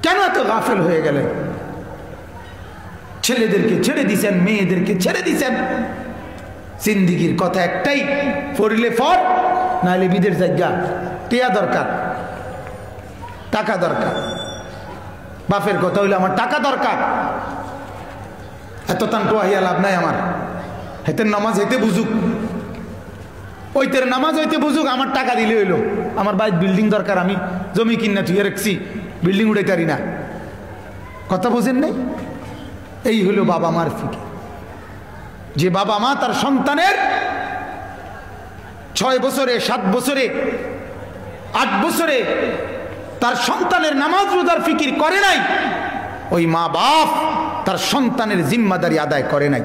কেন এত গাফেল হয়ে গেলেন? ছেলেদেরকে ছেড়ে দিছেন, মেয়েদেরকে ছেড়ে দিছেন। জিন্দিগির কথা একটাই, পড়লে ফর, নাহলে বিদের জায়গা। টিয়া দরকার, টাকা দরকার। বাপের কথা হইলে আমার টাকা দরকার। এত তান্টুয়া হইয়া লাভ নাই আমার। হেতের নামাজ হইতে বুঝুক, ওইতের নামাজ হইতে বুঝুক, আমার টাকা দিলে হইলো। আমার বাড়ির বিল্ডিং দরকার, আমি জমি কিনা থুয়ে রাখছি, বিল্ডিং উঠাইতে পারি না। কথা বোঝেন নাই? এই হলো বাবা মার ফিকির। যে বাবা মা তার সন্তানের 6 বছরে, 7 বছরে, 8 বছরে তার সন্তানের নামাজ রোজার ফিকির করে নাই, ওই মা বাপ তার সন্তানের জিম্মাদারি আদায় করে নাই,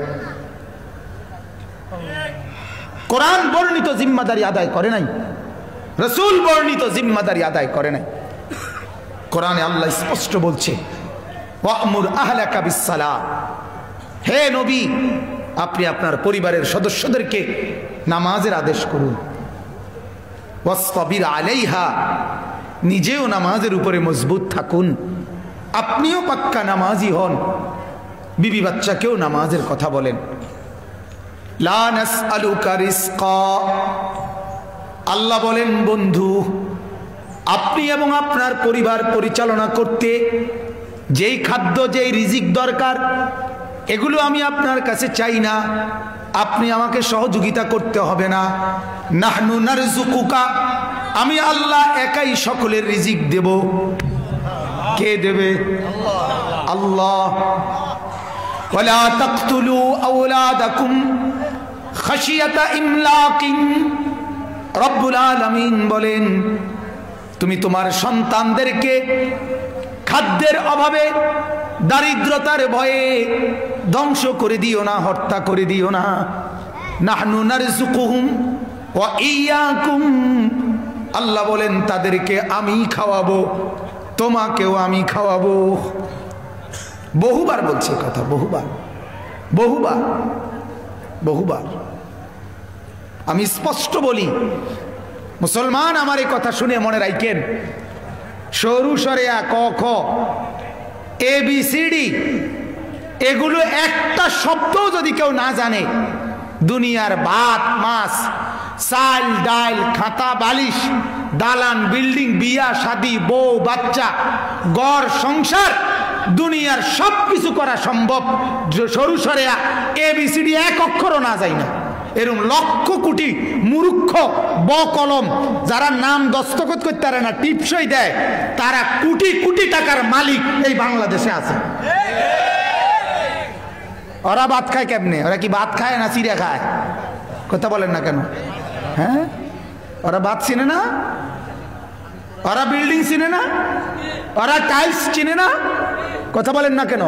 কোরআন বর্ণিত জিম্মাদারি আদায় করে নাই, রাসূল বর্ণিত জিম্মাদারি আদায় করে নাই। কোরআনে আল্লাহ স্পষ্ট বলছে, ওয়া'মুর আহলাকা বিস-সালাহ, হে নবী আপনি আপনার পরিবারের সদস্যদেরকে নামাজের আদেশ করুন। ওয়াসতাবির আলাইহা, নিজেও নামাজের উপরে মজবুত থাকুন, আপনিও পাক্কা নামাজি হন, বিবি বাচ্চাকেও নামাজের কথা বলেন। লা নাসআলুকা রিজকা, আল্লাহ বলেন বন্ধু আপনি এবং আপনার পরিবার পরিচালনা করতে যেই খাদ্য, যেই রিজিক দরকার, এগুলো আমি আপনার কাছে চাই না, আপনি আমাকে সহযোগিতা করতে হবে না। নাহনু নারযুকুকা, আমি আল্লাহ একাই সকলের রিজিক দেব। কে দেবে? আল্লাহ। ওয়ালা তাকতুলু আওলাদাকুম খাশিয়াতা ইমলাকিন, রব্বুল আলামিন বলেন তুমি তোমার সন্তানদেরকে খাদ্যের অভাবে, দারিদ্রতার ভয়ে ধ্বংস করে দিও না, হত্যা করে দিও না। নাহনু নারযুকুহুম ওয়া ইয়াকুম, আল্লাহ বলেন তাদেরকে আমি খাওয়াবো, তোমাকেও আমি খাওয়াবো। বহুবার বলছে কথা, বহুবার বহুবার বহুবার। আমি স্পষ্ট বলি, মুসলমান আমার এই কথা শুনে মনে রাখেন, সরু সরেয়া ক খ ABCD এগুলো একটা শব্দও যদি কেউ না জানে, দুনিয়ার ভাত মাছ, চাল ডাল, খাতা বালিশ, দালান বিল্ডিং, বিয়া শাদী, বউ বাচ্চা, ঘর সংসার, দুনিয়ার সব কিছু করা সম্ভব সরু সরেয়া ABCD এক অক্ষরও না যায় না। এরকম লক্ষ কোটি মূর্খ বকলম যারা নাম দস্তখত করতে পারে না, টিপসই দেয়, তারা কোটি কোটি টাকার মালিক এই বাংলাদেশে আছে। ওরা ভাত খায় কেমনে? ওরা কি ভাত খায় না চিড়া খায়? কথা বলেন না কেন? হ্যাঁ, ওরা ভাত চিনে না, ওরা বিল্ডিং চিনে না, ওরা টাইলস চিনে না। কথা বলেন না কেন?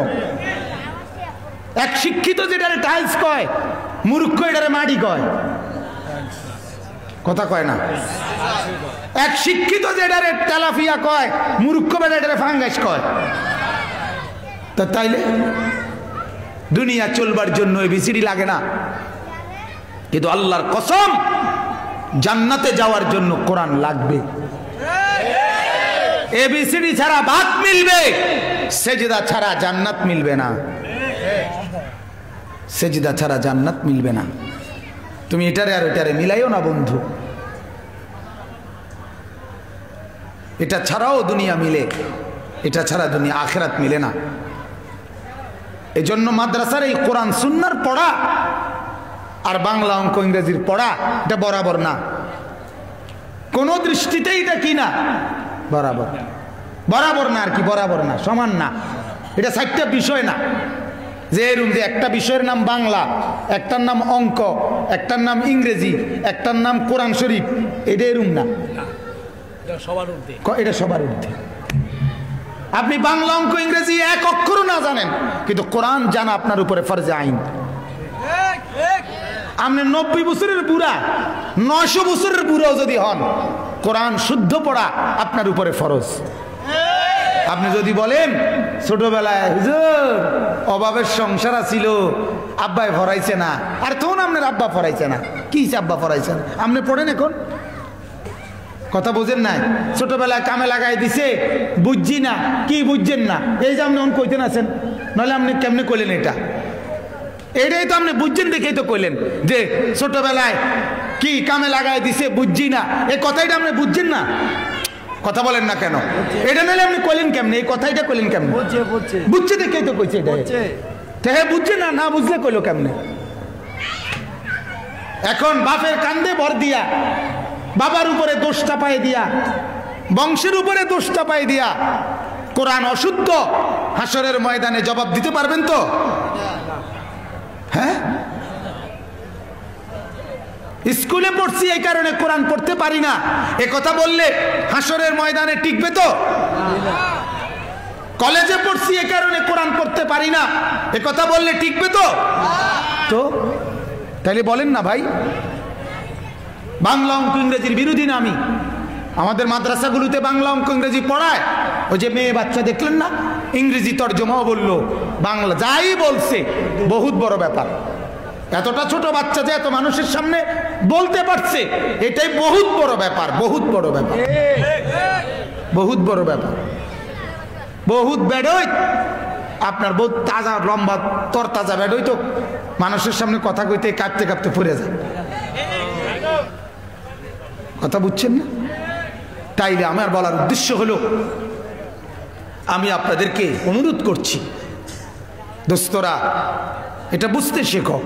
এক শিক্ষিত যেটারে টাইলস কয়, মূর্খ এটারে মাটি কয়। কথা কয় না? এক শিক্ষিত যেটারে তেলাফিয়া কয়, মূর্খ বেটা এটারে ফাঙ্গাস কয়। তা তাইলে দুনিয়া চলবার জন্য ABCD লাগে না, কিন্তু আল্লাহর কসম জান্নাতে যাওয়ার জন্য কোরআন লাগবে। ABCD ছাড়া ভাত মিলবে, সেজদা ছাড়া জান্নাত মিলবে না। সেজদা ছাড়া জান্নাত মিলবে না। তুমি এটারে আর ওটারে মিলাইও না বন্ধু। এটা ছাড়াও দুনিয়া মিলে, এটা ছাড়া দুনিয়া আখিরাত মিলে না। এই জন্য মাদ্রাসার এই কোরআন সুন্নাহর পড়া আর বাংলা অঙ্ক ইংরেজির পড়া এটা বরাবর না, কোন দৃষ্টিতেই এটা কি না বরাবর, বরাবর না আর কি, বরাবর না, সমান না। এটা 4টা বিষয় না যে এরকম যে একটা বিষয়ের নাম বাংলা, একটার নাম অঙ্ক, একটার নাম ইংরেজি, একটার নাম কোরআন শরীফ, এটা এরকম না, এটা সবার ঊর্ধ্বে। আপনি বাংলা অঙ্ক ইংরেজি এক অক্ষরও না জানেন, কিন্তু কোরআন জানা আপনার উপরে ফরজে আইন। আপনি 90 বছরের বুড়া, 900 বছরের বুড়াও যদি হন, কোরআন শুদ্ধ পড়া আপনার উপরে ফরজ। আপনি যদি বলেন ছোটবেলায় হুজুর অভাবের সংসার ছিল, আব্বাই ফরাইছে না, আর তখন আপনার আব্বা ফরাইছে না, কি আব্বা ফরাইছে না, আপনি পড়েন এখন। কথা বোঝেন নাই? ছোটবেলায় কামে লাগাই দিছে, বুঝছি না। কি বুঝছেন না? এই যে আপনি কইতেন আছেন, নাহলে আপনি কেমনে কইলেন এটা? এটাই তো আপনি বুঝছেন দেখেই তো কইলেন যে ছোটবেলায় কি কামে লাগাই দিছে বুঝছি না, এই কথাইটা আপনি বুঝছেন না। কথা বলেন না কেন? এটা নাহলে আপনি কইলেন কেমনে? এই কথাইটা কইলেন কেমনে? বুঝছে দেখেই তো কইছে এটা। হ্যাঁ বুঝছে না, না বুঝলে কইলো কেমনে? এখন বাপের কান্দে ভর দিয়া, বাবার উপরে দোষ চাপাই দিয়া, বংশের উপরে দোষ চাপাই দিয়া কোরআন অশুদ্ধ, হাসরের ময়দানে জবাব দিতে পারবেন তো? হ্যাঁ, স্কুলে পড়ছি এই কারণে কোরআন পড়তে পারি না, এ কথা বললে হাসরের ময়দানে টিকবে তো? কলেজে পড়ছি এই কারণে কোরআন পড়তে পারি না, এ কথা বললে টিকবে তো? তো তাইলে বলেন না ভাই, বাংলা অঙ্ক ইংরেজির বিরোধী না আমি। আমাদের মাদ্রাসাগুলোতে বাংলা অঙ্ক ইংরেজি পড়ায়। ওই যে মেয়ে বাচ্চা দেখলেন না, ইংরেজি তর্জমাও বললো, বাংলা যাই বলছে, বহুত বড় ব্যাপার। এতটা ছোট বাচ্চা যে এত মানুষের সামনে বলতে পারছে, এটাই বহুত বড় ব্যাপার, বহুত বড় ব্যাপার, বহুত বড় ব্যাপার। বহুত বেডই আপনার বহুত তাজা লম্বা তরতাজা বেডই তো মানুষের সামনে কথা কইতে কাঁপতে কাঁপতে পড়ে যায়। কথা বুঝছেন না? তাইলে আমার বলার উদ্দেশ্য হলো, আমি আপনাদেরকে অনুরোধ করছি, দোস্তরা এটা বুঝতে শেখো।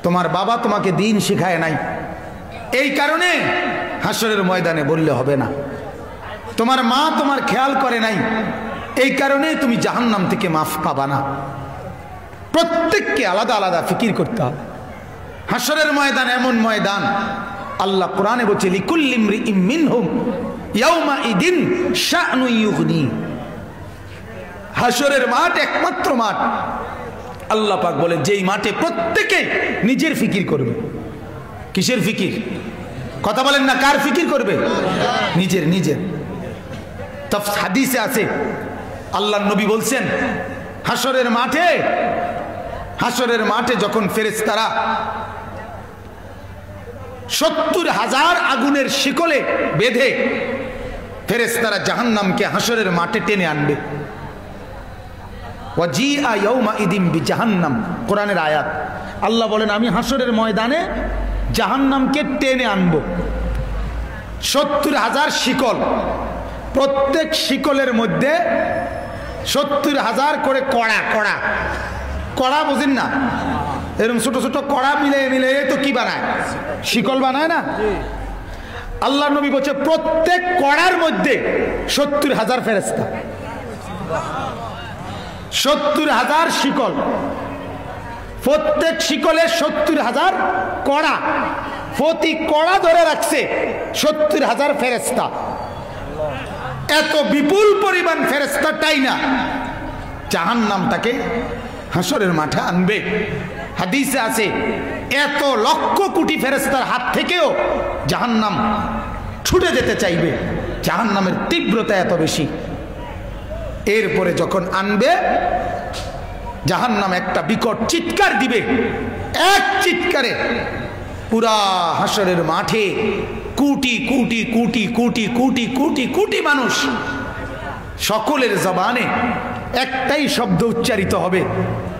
তোমার বাবা তোমাকে দিন শেখায় নাই, এই কারণে হাসরের ময়দানে বললে হবে না। তোমার মা তোমার খেয়াল করে নাই, এই কারণে তুমি জাহান্নাম থেকে মাফ পাবা না। প্রত্যেককে আলাদা আলাদা ফিকির করতে হবে। হাসরের ময়দান এমন ময়দান, আল্লাহ কোরআনে বলছে লিকুল্লি ইমরিইম মিনহুম ইয়াউমাইদিন শা'নু ইউগনি। হাসরের মাঠ একমাত্র মাঠ, আল্লাহ পাক বলে, যেই মাঠে প্রত্যেকে নিজের ফিকির করবে। কিসের ফিকির? কথা বলেন না, কার ফিকির করবে? নিজের নিজের। তফ হাদিসে আছে, আল্লাহর নবী বলছেন, হাসরের মাঠে যখন ফেরেশতারা 70,000 আগুনের শিকলে বেঁধে ফেরেশতারা জাহান্নামকে হাসরের মাঠে টেনে আনবে। ওয়াজিআ ইয়াউমাইদিন বিজাহান্নাম, কোরআনের আয়াত। আল্লাহ বলেন, আমি হাসরের ময়দানে জাহান্নামকে টেনে আনব। 70,000 শিকল, প্রত্যেক শিকলের মধ্যে 70,000 করে কড়া। কড়া কড়া বুঝেন না? এরকম ছোট ছোট কড়া মিলে মিলে তো কি বানায়? শিকল বানায় না? আল্লাহ নবী বলছে, প্রত্যেক কড়ার মধ্যে 70,000 ফেরেশতা, 70,000 শিকল, প্রত্যেক শিকলে 70,000 কড়া, প্রতি কড়া ধরে রাখছে 70,000 ফেরেশতা। এত বিপুল পরিমাণ ফেরেশতাটাই না জাহান্নামটাকে হাসরের মাঠে আনবে। হাদিসে আছে, এত লক্ষ কোটি ফেরেশতার হাত থেকেও জাহান্নাম ছুটে যেতে চাইবে, জাহান্নামের তীব্রতা এত বেশি। এরপরে যখন আনবে, জাহান্নাম একটা বিকট চিৎকার দিবে, এক চিৎকারে পুরা হাসরের মাঠে কোটি কোটি কোটি কোটি কোটি কোটি কোটি মানুষ, সকলের জবানে একটাই শব্দ উচ্চারিত হবে,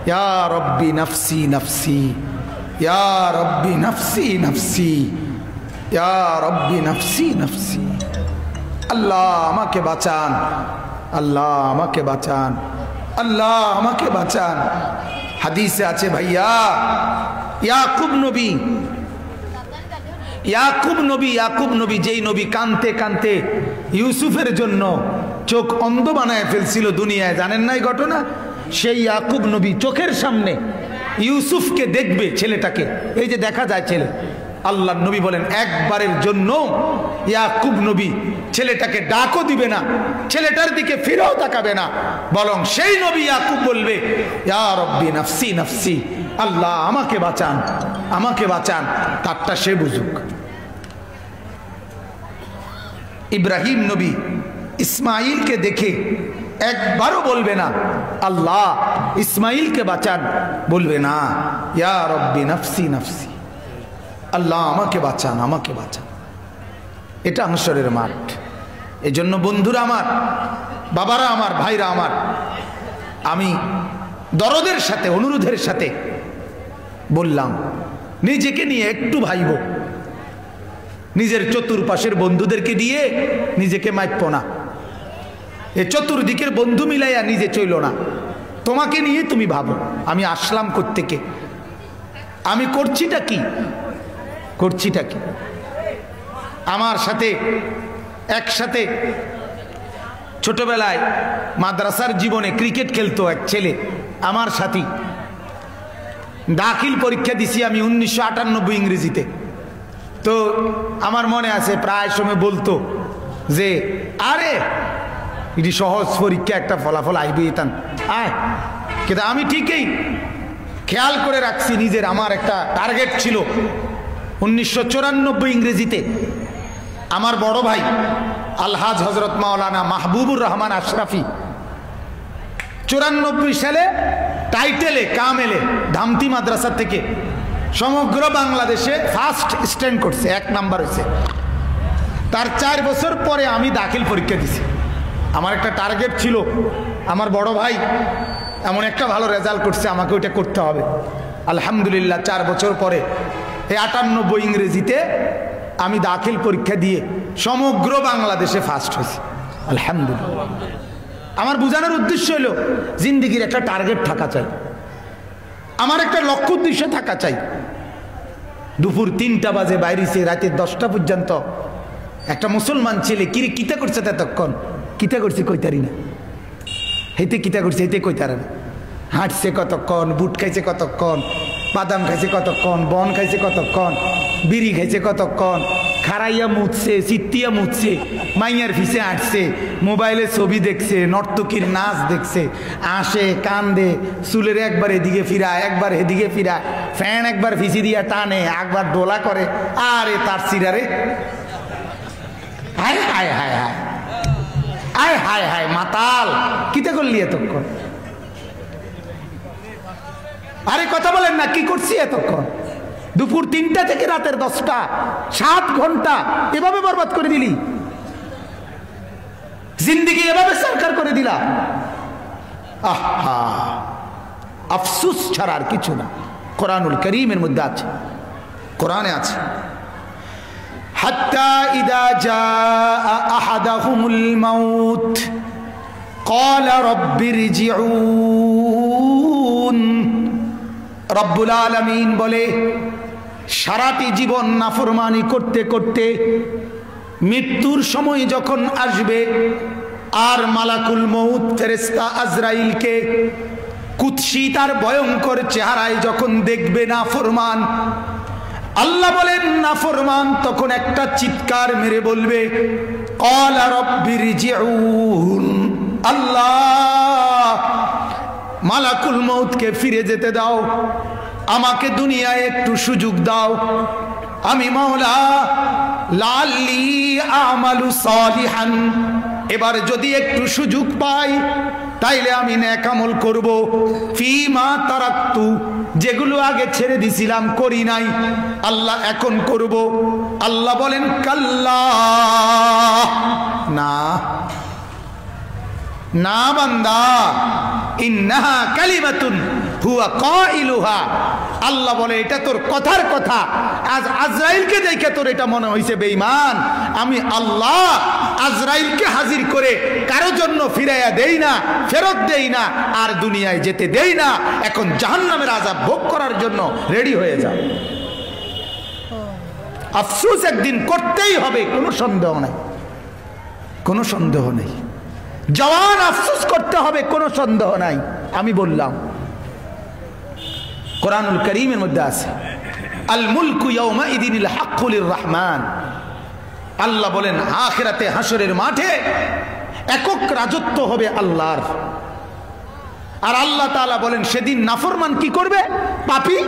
ইয়া রব্বি নাফসি নাফসি, ইয়া রব্বি নাফসি নাফসি, ইয়া রব্বি নাফসি নাফসি। আল্লাহ আমাকে বাঁচান, আল্লাহ আমাকে বাঁচান, আল্লাহ আমাকে বাঁচান। হাদিসে আছে ভাইয়া, ইয়াকুব নবী যেই নবী কানতে কানতে ইউসুফের জন্য চোখ অন্ধ বানায় ফেলছিল দুনিয়ায়, জানেন না এই ঘটনা? সেই ইয়াকুব নবী চোখের সামনে ইউসুফকে দেখবে, ছেলেটাকে, এই যে দেখা যায় ছেলে, আল্লাহ নবী বলেন, একবারের জন্য ইয়াকুব নবী ছেলেটাকে ডাকও দিবে না, ছেলেটার দিকে ফিরেও তাকাবে না, বরং সেই নবী ইয়াকুব বলবে, ইয়া রব্বি নাফসি নাফসি, আল্লাহ আমাকে বাঁচান, আমাকে বাঁচান। তারটা সে বুঝুক। ইব্রাহিম নবী ইসমাইলকে দেখে একবারও বলবে না আল্লাহ ইসমাইলকে বাঁচান, বলবে না ইয়া রব্বি নাফসি নাফসি, আল্লাহ আমাকে বাঁচান, আমাকে বাঁচান। এটা হাসরের মাঠ। এজন্য বন্ধুরা আমার, বাবারা আমার, ভাইরা আমার, আমি দরদের সাথে অনুরোধের সাথে বললাম, নিজেকে নিয়ে একটু ভাইব, নিজের চতুর্পাশের বন্ধুদেরকে দিয়ে নিজেকে মাইপ না, এ চতুর্দিকের বন্ধু মিলাইয়া নিজে চইল না, তোমাকে নিয়ে তুমি ভাবো আমি আসলাম কোত্থেকে, আমি করছিটা কি, করছিটা কি। আমার সাথে একসাথে ছোটবেলায় মাদ্রাসার জীবনে ক্রিকেট খেলতো এক ছেলে, আমার সাথী। দাখিল পরীক্ষা দিছি আমি 1998 ইংরেজিতে। তো আমার মনে আছে প্রায় সময় বলতো যে আরে এটি সহজ পরীক্ষা, একটা ফলাফল আইবে এতান আয়। কিন্তু আমি ঠিকই খেয়াল করে রাখছি নিজের, আমার একটা টার্গেট ছিল 1994 ইংরেজিতে। আমার বড় ভাই আলহাজ হজরত মাওলানা মাহবুবুর রহমান আশরাফি 94 সালে টাইটেলে কামেলে ধামতি মাদ্রাসা থেকে সমগ্র বাংলাদেশে ফার্স্ট স্ট্যান্ড করছে, 1 নাম্বার হয়েছে। তার 4 বছর পরে আমি দাখিল পরীক্ষা দিছি। আমার একটা টার্গেট ছিল, আমার বড় ভাই এমন একটা ভালো রেজাল্ট করছে, আমাকে ওইটা করতে হবে। আলহামদুলিল্লাহ 4 বছর পরে এই 98 ইংরেজিতে আমি দাখিল পরীক্ষা দিয়ে সমগ্র বাংলাদেশে ফার্স্ট হয়েছি আলহামদুলিল্লাহ। আমার বোঝানোর উদ্দেশ্য হলো জিন্দিগির একটা টার্গেট থাকা চাই, আমার একটা লক্ষ্য উদ্দেশ্য থাকা চাই। দুপুর 3টা বাজে বাইরেছে, রাতে 10টা পর্যন্ত একটা মুসলমান ছেলে কিতা করছে, ততক্ষণ কিতা করছে কইতারি না, হেতে কিতা করছে হেতে কইতারা না, হাঁটছে কতক্ষণ, বুট খাইছে কতক্ষণ, বাদাম খাইছে কতক্ষণ, বন খাইছে কতক্ষণ, বিড়ি খাইছে কতক্ষণ, খারাইয়া মুছছে, চিত্তিয়া মুছছে, মাইয়ার ফিসে আঁটছে, মোবাইলে ছবি দেখছে, নর্তকীর নাচ দেখছে, আসে কান্দে, চুলের একবার এদিকে ফিরায় একবার এদিকে ফিরায়, ফ্যান একবার ফিসি দিয়া টানে, একবার ডোলা করে, আরে তার সিরারে হায় হায় হায় হায় আয় হায় হায় মাতাল কিতে করলি এতক্ষণ, আরে কথা বলেন না, কি করছি এতক্ষণ? দুপুর 3টা থেকে রাতের 10টা, 7 ঘন্টা এভাবে বরবাদ করে দিলি, জিন্দিগি এভাবে সরকার করে দিলা। আহা, আফসোস ছাড়া আর কিছু না। কোরআনুল কারীমের মধ্যে আছে, কোরআনে আছে, হাত্তা ইদা জাআ আহাদাহুমুল মাউত ক্বালা রাব্বিরজিউন। রব্বুল আলামিন বলে, সারাটি জীবন নাফরমানি করতে করতে মৃত্যুর সময় যখন আসবে, আর মালাকুল মউত ফেরেশতা আজরাইলকে কুৎসিত আর ভয়ঙ্কর চেহারায় যখন দেখবে নাফরমান, আল্লাহ বলেন নাফরমান তখন একটা চিৎকার মেরে বলবে, ক্বালা রাব্বিরজিউন, আল্লাহ মালাকুল মউতকে ফিরে যেতে দাও, আমাকে দুনিয়ায় একটু সুযোগ দাও, আমি মাওলা লাল্লি আমালু সালিহান, এবার যদি একটু সুযোগ পাই তাইলে আমি নেক আমল করব, ফিমা তারাক্তু, যেগুলো আগে ছেড়ে দিছিলাম করি নাই, আল্লাহ এখন করব। আল্লাহ বলেন কাল্লা, না না বান্দা, ইন্নাহা কালিমাতুন হুয়া কাইলুহা, আল্লাহ বলে এটা তোর কথার কথা। আজ আজরাইলকে দেখে তোর এটা মনে হইছে বেঈমান, আমি আল্লাহ আজরাইলকে হাজির করে কারো জন্য ফিরাইয়া দেই না, ফেরত দেই না, আর দুনিয়ায় যেতে দেই না, এখন জাহান্নামের আযাব ভোগ করার জন্য রেডি হয়ে যাও। আফসোস একদিন করতেই হবে, কোনো সন্দেহ নাই, কোনো সন্দেহ নেই, জওয়ান আফসোস করতে হবে, কোনো সন্দেহ নাই। আমি বললাম কোরআনুল কারীমের মধ্যে আছে, আল মুলকু ইয়াউমাইদিনিল হাক্কু লিররহমান, আল্লাহ বলেন আখিরাতে হাসরের মাঠে একক রাজত্ব হবে আল্লাহর। আর আল্লাহ তাআলা বলেন সেদিন নাফরমান কি করবে? পাপী।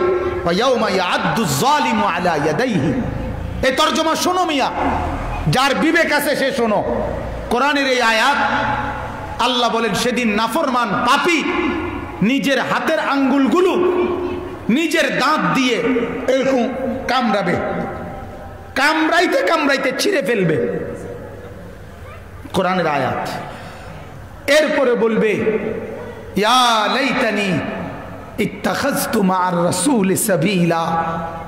ওয়া ইয়াউমা ইয়া'আদ্দুয যালিমু আলা ইয়াদাইহি, এই তরজমা শোনো মিয়া, যার বিবেক আছে সে শোনো। কোরআনের এই আয়াত, আল্লাহ বলেন সেদিন নাফরমান পাপী নিজের হাতের আঙ্গুলগুলো নিজের দাঁত দিয়ে এরকম কামড়াবে, কামড়াইতে কামড়াইতে ছিঁড়ে ফেলবে। কোরআনের আয়াত। এরপরে বলবে ইয়া লাইতানি ইত্তাখাযতু মা'আর রাসূল সাবিলা,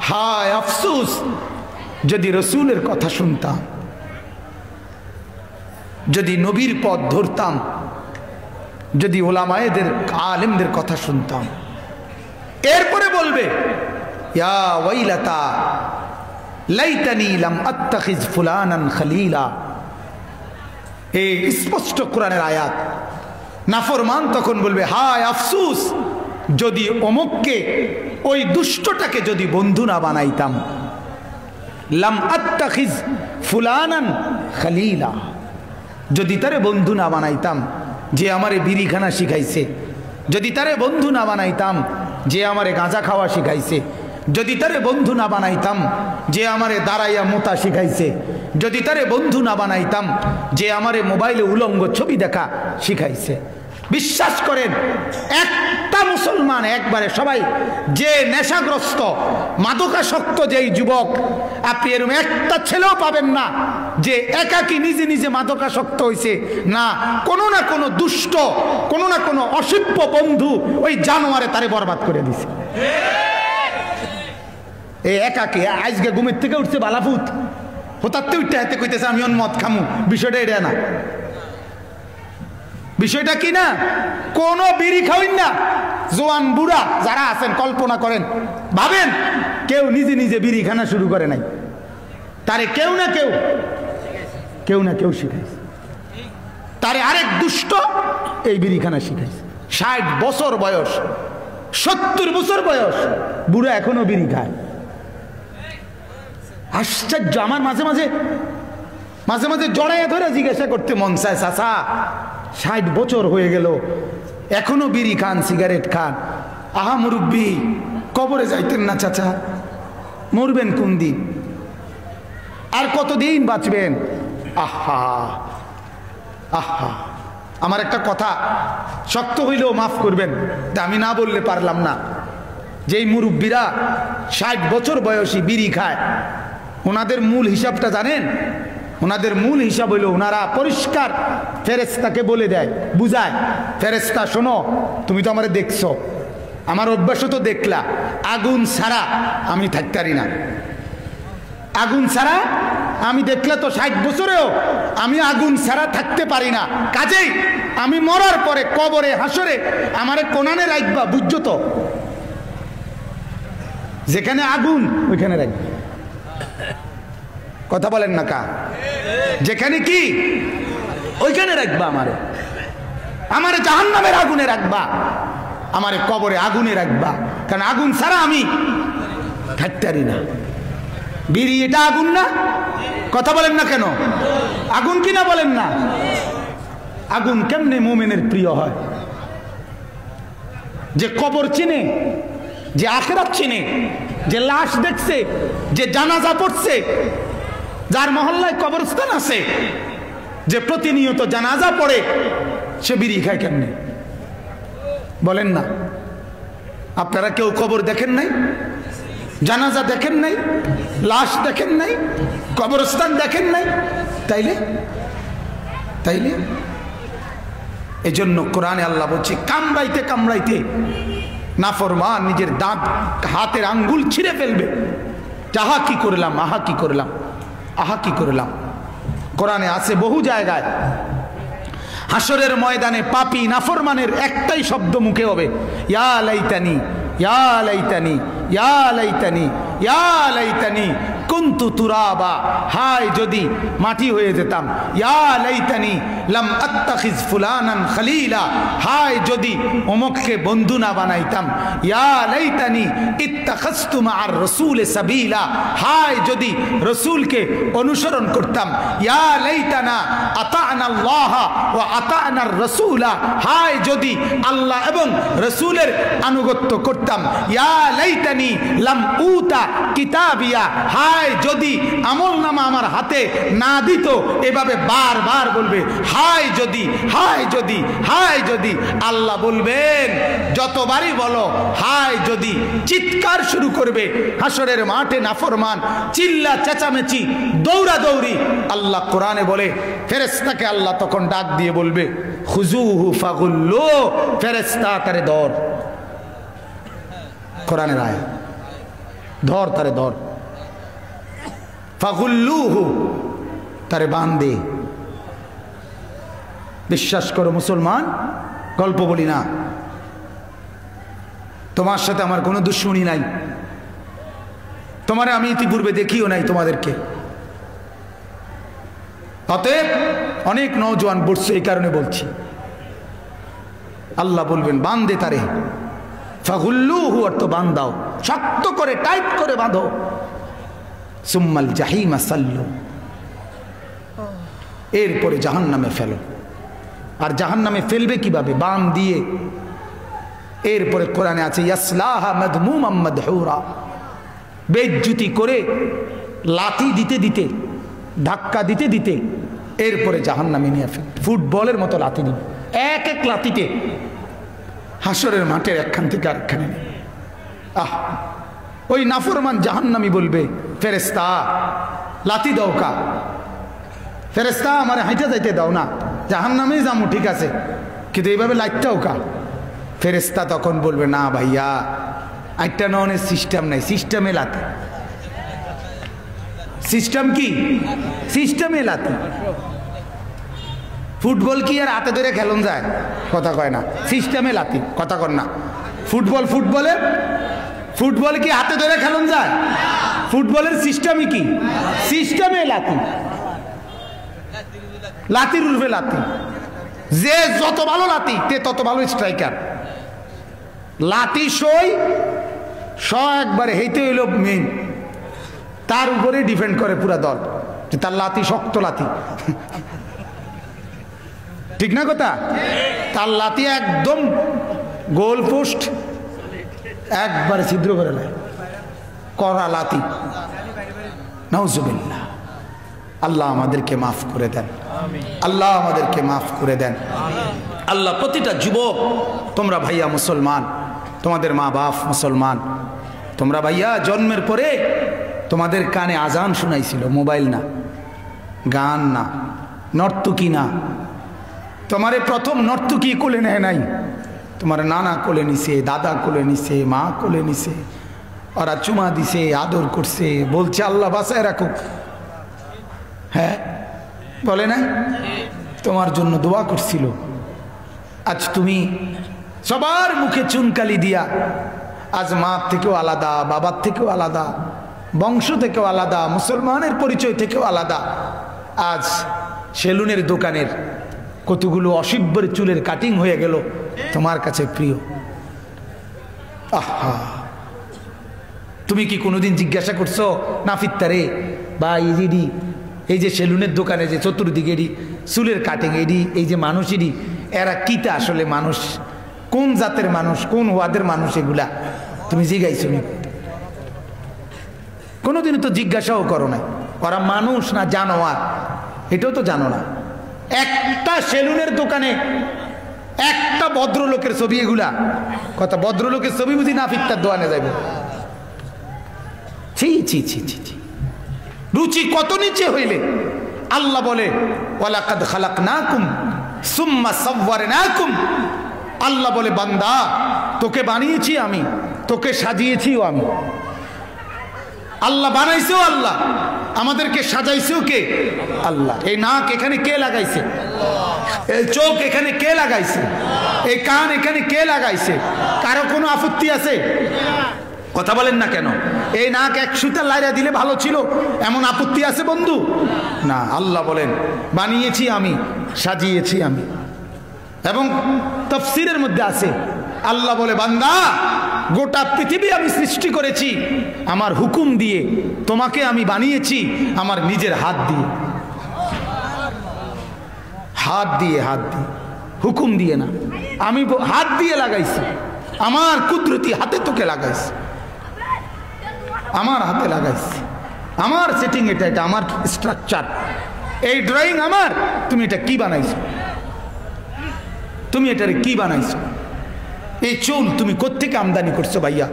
হায় আফসোস যদি রসুলের কথা শুনতাম, যদি নবীর পথ ধরতাম, যদি ওলামায়েদের আলেমদের কথা শুনতাম। এরপরে বলবে ইয়া ওয়াইলাতা লাইতানি লাম আত্তাখিজ ফুলানান খলিলা। এই স্পষ্ট কোরআনের আয়াত। নাফরমান তখন বলবে হায় আফসোস যদি অমুককে, ওই দুষ্টটাকে যদি বন্ধু না বানাইতাম। লাম আত্তাখিজ ফুলানান খলিলা, যদি তারে বন্ধু না বানাইতাম যে আমারে বিড়িখানা শিখাইছে, যদি তারে বন্ধু না বানাইতাম যে আমারে গাঁজা খাওয়া শিখাইছে, যদি তারে বন্ধু না বানাইতাম যে আমারে দাঁড়াইয়া মোতা শিখাইছে, যদি তারে বন্ধু না বানাইতাম যে আমারে মোবাইলে উলঙ্গ ছবি দেখা শিখাইছে। বিশ্বাস করেন একটা মুসলমান একবারে সবাই যে নেশাগ্রস্ত মাদকাসক্ত যেই যুবক, আপনি এরকম একটা ছেলেও পাবেন না যে একাকী নিজে নিজে মাদকাসক্ত হয়েছে, না কোনো না কোনো দুষ্ট, কোনো না কোনো অসভ্য বন্ধু ওই জানোয়ারে তারে বরবাদ করে দিছে। এই একাকী আজকে ঘুমের থেকে উঠছে বালাপুত হতাতে উঠতে হাতে কইতেছে আমি মদ খামু। বিষয়টা এটা না, বিষয়টা কি না, কোন বিড়ি খাওয়েন না। জোয়ান বুড়া যারা আছেন কল্পনা করেন, ভাবেন কেউ নিজে নিজে বিড়ি খানা শুরু করে নাই, তারে কেউ না কেউ শিখাইছে, তারে আরেক দুষ্ট এই বিড়ি খানা শিখাইছে। 60 বছর বয়স, 70 বছর বয়স বুড়া এখনো বিড়ি খায়। আশ্চর্য। আমার মাঝে মাঝে জড়াইয়া ধরে জিজ্ঞাসা করতে মন চায়, চাচা 60 বছর হয়ে গেল এখনো বিড়ি খান, সিগারেট খান। আহা মুরব্বী, কবরে যাইতেন না চাচা? মরবেন কোন দিন? আর কতদিন বাঁচবেন? আহা আহা। আমার একটা কথা শক্ত হইলেও মাফ করবেন, আমি না বললে পারলাম না। যেই মুরব্বীরা 60 বছর বয়সী বিড়ি খায়, ওনাদের মূল হিসাবটা জানেন? ওনাদের মূল হিসাব হইল ওনারা পরিষ্কার ফেরেশতাকে বলে দেয়, বুঝায়, ফেরেশতা শোনো, তুমি তো আমারে দেখছো, আমার অভ্যাসও তো দেখলা, আগুন ছাড়া আমি থাকতে পারি না। আগুন ছাড়া আমি দেখলে তো 60 বছরেও আমি আগুন ছাড়া থাকতে পারি না। কাজেই আমি মরার পরে কবরে হাসরে আমারে কোনানে রাখবা, বুঝছো তো? যেখানে আগুন ওইখানে রাখবা। কথা বলেন না কা? যেখানে কি ওইখানে রাখবা, আমারে জাহান্নামের আগুনে রাখবা, আমারে কবরে আগুনে রাখবা, কারণ আগুন ছাড়া আমি থাকতে পারি না। বিড়ি এটা আগুন না? কথা বলেন না কেন? আগুন কি না বলেন না? আগুন কেমনে মুমিনের প্রিয় হয়? যে কবর চিনে, যে আখিরাত চিনে, যে লাশ দেখছে, যে জানাজা পড়ছে, যার মহল্লায় কবরস্থান আছে, যে প্রতিনিয়ত জানাজা পড়ে, সে বিড়ি খায় কেমনে? বলেন না। আপনারা কেউ কবর দেখেন নাই? জানাজা দেখেন নাই? লাশ দেখেন নাই? কবরস্থান দেখেন নাই? তাইলে এজন্য কোরআনে আল্লাহ বলছে কামড়াইতে কামড়াইতে নাফরমান নিজের দাঁত হাতের আঙ্গুল ছিঁড়ে ফেলবে। আহা কি করলাম, আহা কি করলাম, আহা কি করলাম। কোরআনে আছে বহু জায়গায়, হাসরের ময়দানে পাপী নাফরমানের একটাই শব্দ মুখে হবে, ইয়া লাইতানি, ইয়া লাইতানি, ইয়া লাইতানি, ইয়া লাইতানি কুনতু তুরাবা, হায় যদি মাটি হয়ে যেতাম। ইয়া লাইতানি লাম আত্তাখিজ ফুলানান খলিলা, হায় যদি অমুককে বন্ধু না বানাইতাম। ইয়া লাইতানি ইত্তাখাযতু মা'আর রাসূল সাবিলা, হায় যদি রাসূলকে অনুসরণ করতাম। ইয়া লাইতানা আতা'না আল্লাহ ওয়া আতা'নার রাসূলা, হায় যদি আল্লাহ এবং রাসূলের আনুগত্য করতাম। ইয়া লাইতানি লাম উতা কিতাবিয়া, হায় হায় যদি আমল নামা আমার হাতে না দিত, এভাবে বারবার বলবে হায় যদি, হায় যদি, হায় যদি। আল্লাহ বলবেন যতবারই বলো হায় যদি, চিৎকার শুরু করবে হাসরের মাঠে নাফরমান, চিল্লা চেঁচামেচি, দৌড়াদৌড়ি। আল্লাহ কোরআনে বলে ফেরেশতাকে আল্লাহ তখন ডাক দিয়ে বলবে খুজুহু ফাগুল্লু, ফেরেশতা তারে ধর। কোরআনের আয়াত, ধর তারে ধর, ফাগুল্লুহু তারে বাঁধে। বিশ্বাস করো মুসলমান, গল্প বলি না, তোমার সাথে আমার কোনো দুশ্মনী নাই, তোমারে আমি ইতিপূর্বে দেখিও নাই তোমাদেরকে। অতএব অনেক নওজোয়ান বলছে, এই কারণে বলছি। আল্লাহ বলবেন বাঁধে তারে, ফাগুল্লুহু অর্থ বাঁধাও, শক্ত করে টাইট করে বাঁধো। সুম্মাল জাহিমা সাল্লু, এরপরে জাহান্নামে ফেলো। আর জাহান্নামে ফেলবে কিভাবে? বান দিয়ে। এরপরে কোরআনে আছে ইয়াসলাহা মাদমুমাম মাদহুরা, বেজ্জুতি করে লাথি দিতে দিতে, ধাক্কা দিতে দিতে এরপরে জাহান্নামে নিয়ে ফেলবে। ফুটবলের মতো লাথি দিবে, এক এক লাথিতে হাসরের মাঠের একখান থেকে আরেকখানে। আহ, ওই নাফরমান জাহান্নামী বলবে ফেরেশতা লাথি দাও কা, ফেরেশতা আমার হাইটা যাইতে দাও না, জাহান্নামেই যামু ঠিক আছে, কিন্তু এইভাবে লাইটটাও কা। ফেরেশতা তখন বলবে না ভাইয়া, আইটা ননের সিস্টেম নাই, সিস্টেমে লাথি। সিস্টেম কি? সিস্টেমে লাথি। ফুটবল কি আর হাতে ধরে খেলন যায়? কথা কয় না। সিস্টেমে লাথি, কথা কর না। ফুটবল, ফুটবল কি হাতে ধরে খেলন যায়? ফুটবলের সিস্টেমই কি? সিস্টেমে লাথি, লাথির উর্ফে লাথি। যে যত ভালো লাথি তে তত ভালো স্ট্রাইকার। লাথি সই একবারে হেইতে হইল মেইন, তার উপরে ডিপেন্ড করে পুরা দল, যে তার লাথি শক্ত লাথি। ঠিক না কথা? তার লাথি একদম গোল পোস্ট একবারে ছিদ্র করে নেয়, করা লাথি। নাউজুবিল্লাহ। আল্লাহ আমাদেরকে মাফ করে দেন, আল্লাহ আমাদেরকে মাফ করে দেন। আল্লাহ প্রতিটা যুবক, তোমরা ভাইয়া মুসলমান, তোমাদের মা বাপ মুসলমান, তোমরা ভাইয়া জন্মের পরে তোমাদের কানে আজান শোনাইছিল, মোবাইল না, গান না, নর্তকী না। তোমারে প্রথম নর্তকী কোলে নেয় নাই, তোমার নানা কোলে নিছে, দাদা কোলে নিছে, মা কোলে নিছে, ওরা চুমা দিছে, আদর করছে, বলছে আল্লাহ বাঁচায় রাখুক। হ্যাঁ বলে নাই? তোমার জন্য দোয়া করছিল। আজ তুমি সবার মুখে চুনকালি দিয়া, আজ মা থেকেও আলাদা, বাবার থেকেও আলাদা, বংশ থেকেও আলাদা, মুসলমানের পরিচয় থেকেও আলাদা। আজ সেলুনের দোকানের কতগুলো অসভ্যের চুলের কাটিং হয়ে গেল তোমার কাছে প্রিয়। আহা, তুমি কি কোনোদিন জিজ্ঞাসা করছো নাফিত্তারে বা ইডি, এই যে সেলুনের দোকানে যে চতুর্দিকে এডি চুলের কাটিং, এডি এই যে মানুষ, এডি এরা কিটা আসলে মানুষ, কোন জাতের মানুষ, কোন ওয়াদের মানুষ, এগুলা তুমি জিজ্ঞাইছো নি? কোনোদিনও তো জিজ্ঞাসাও করো না, ওরা মানুষ না জানোয়ার এটাও তো জানো না। একটা সেলুনের দোকানে একটা ভদ্রলোকের ছবি, এগুলা কথা, ভদ্রলোকের ছবি বুঝি নাফিত্তার দোকানে যাইব? ছি ছি ছি ছি ছি, রুচি কত নিচে হইলে। আল্লাহ বলে ওয়ালাকাদ খালাকনাকুম সুম্মা সাওয়ারনাকুম, আল্লাহ বলে বান্দা তোকে বানিয়েছি আমি, তোকে সাজিয়েছিও আমি। আল্লাহ বানাইছেও আল্লাহ, আমাদেরকে সাজাইছেও কে? আল্লাহ। এই নাক এখানে কে লাগাইছে? এই চোখ এখানে কে লাগাইছে? এই কান এখানে কে লাগাইছে? কারো কোনো আপত্তি আছে? কথা বলেন না কেন? এই নাক এক সুতা লাইরা দিলে ভালো ছিল, এমন আপত্তি আছে বন্ধু? না, আল্লাহ বলেন বানিয়েছি আমি, সাজিয়েছি আমি। এবং তাফসীরের মধ্যে আছে আল্লাহ বলে বান্দা গোটা পৃথিবী আমি সৃষ্টি করেছি আমার হুকুম দিয়ে, তোমাকে আমি বানিয়েছি আমার নিজের হাত দিয়ে। হাত দিয়ে, হাত দিয়ে, হুকুম দিয়ে না, আমি হাত দিয়ে লাগাইছি, আমার কুদরতি হাতে তোকে লাগাইছি, আমার হাতে লাগাইছি। আমার সেটিং এটা, এটা আমার স্ট্রাকচার, এই ড্রয়িং আমার, তুমি এটা কি বানাইছো, তুমি এটারে কি বানাইছো, এই চুল তুমি কোত্থেকে আমদানি করছো ভাইয়া,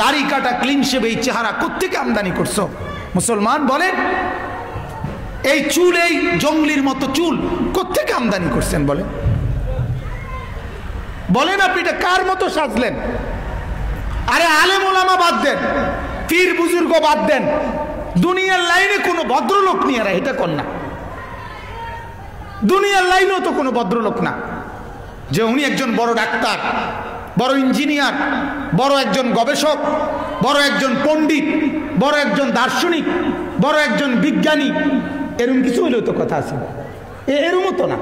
দাড়ি কাটা ক্লিন শেভ এই চেহারা কোত্থেকে আমদানি করছো? মুসলমান বলেন, এই চুল, এই জঙ্গলির মতো চুল কোত্থেকে আমদানি করছেন বলেন? বলেন আপনি এটা কার মতো সাজলেন? আরে আলেম ওলামা বাদ দেন, পীর বুজুর্গ বাদ দেন, দুনিয়ার লাইনে কোনো ভদ্রলোক নিয়ে এরা এটা কর না। দুনিয়ার লাইনেও তো কোনো ভদ্রলোক না যে উনি একজন বড় ডাক্তার, বড় ইঞ্জিনিয়ার, বড় একজন গবেষক, বড় একজন পণ্ডিত, বড় একজন দার্শনিক, বড় একজন বিজ্ঞানী, এরম কিছু হইলেও তো কথা আছে। এরমও তো না,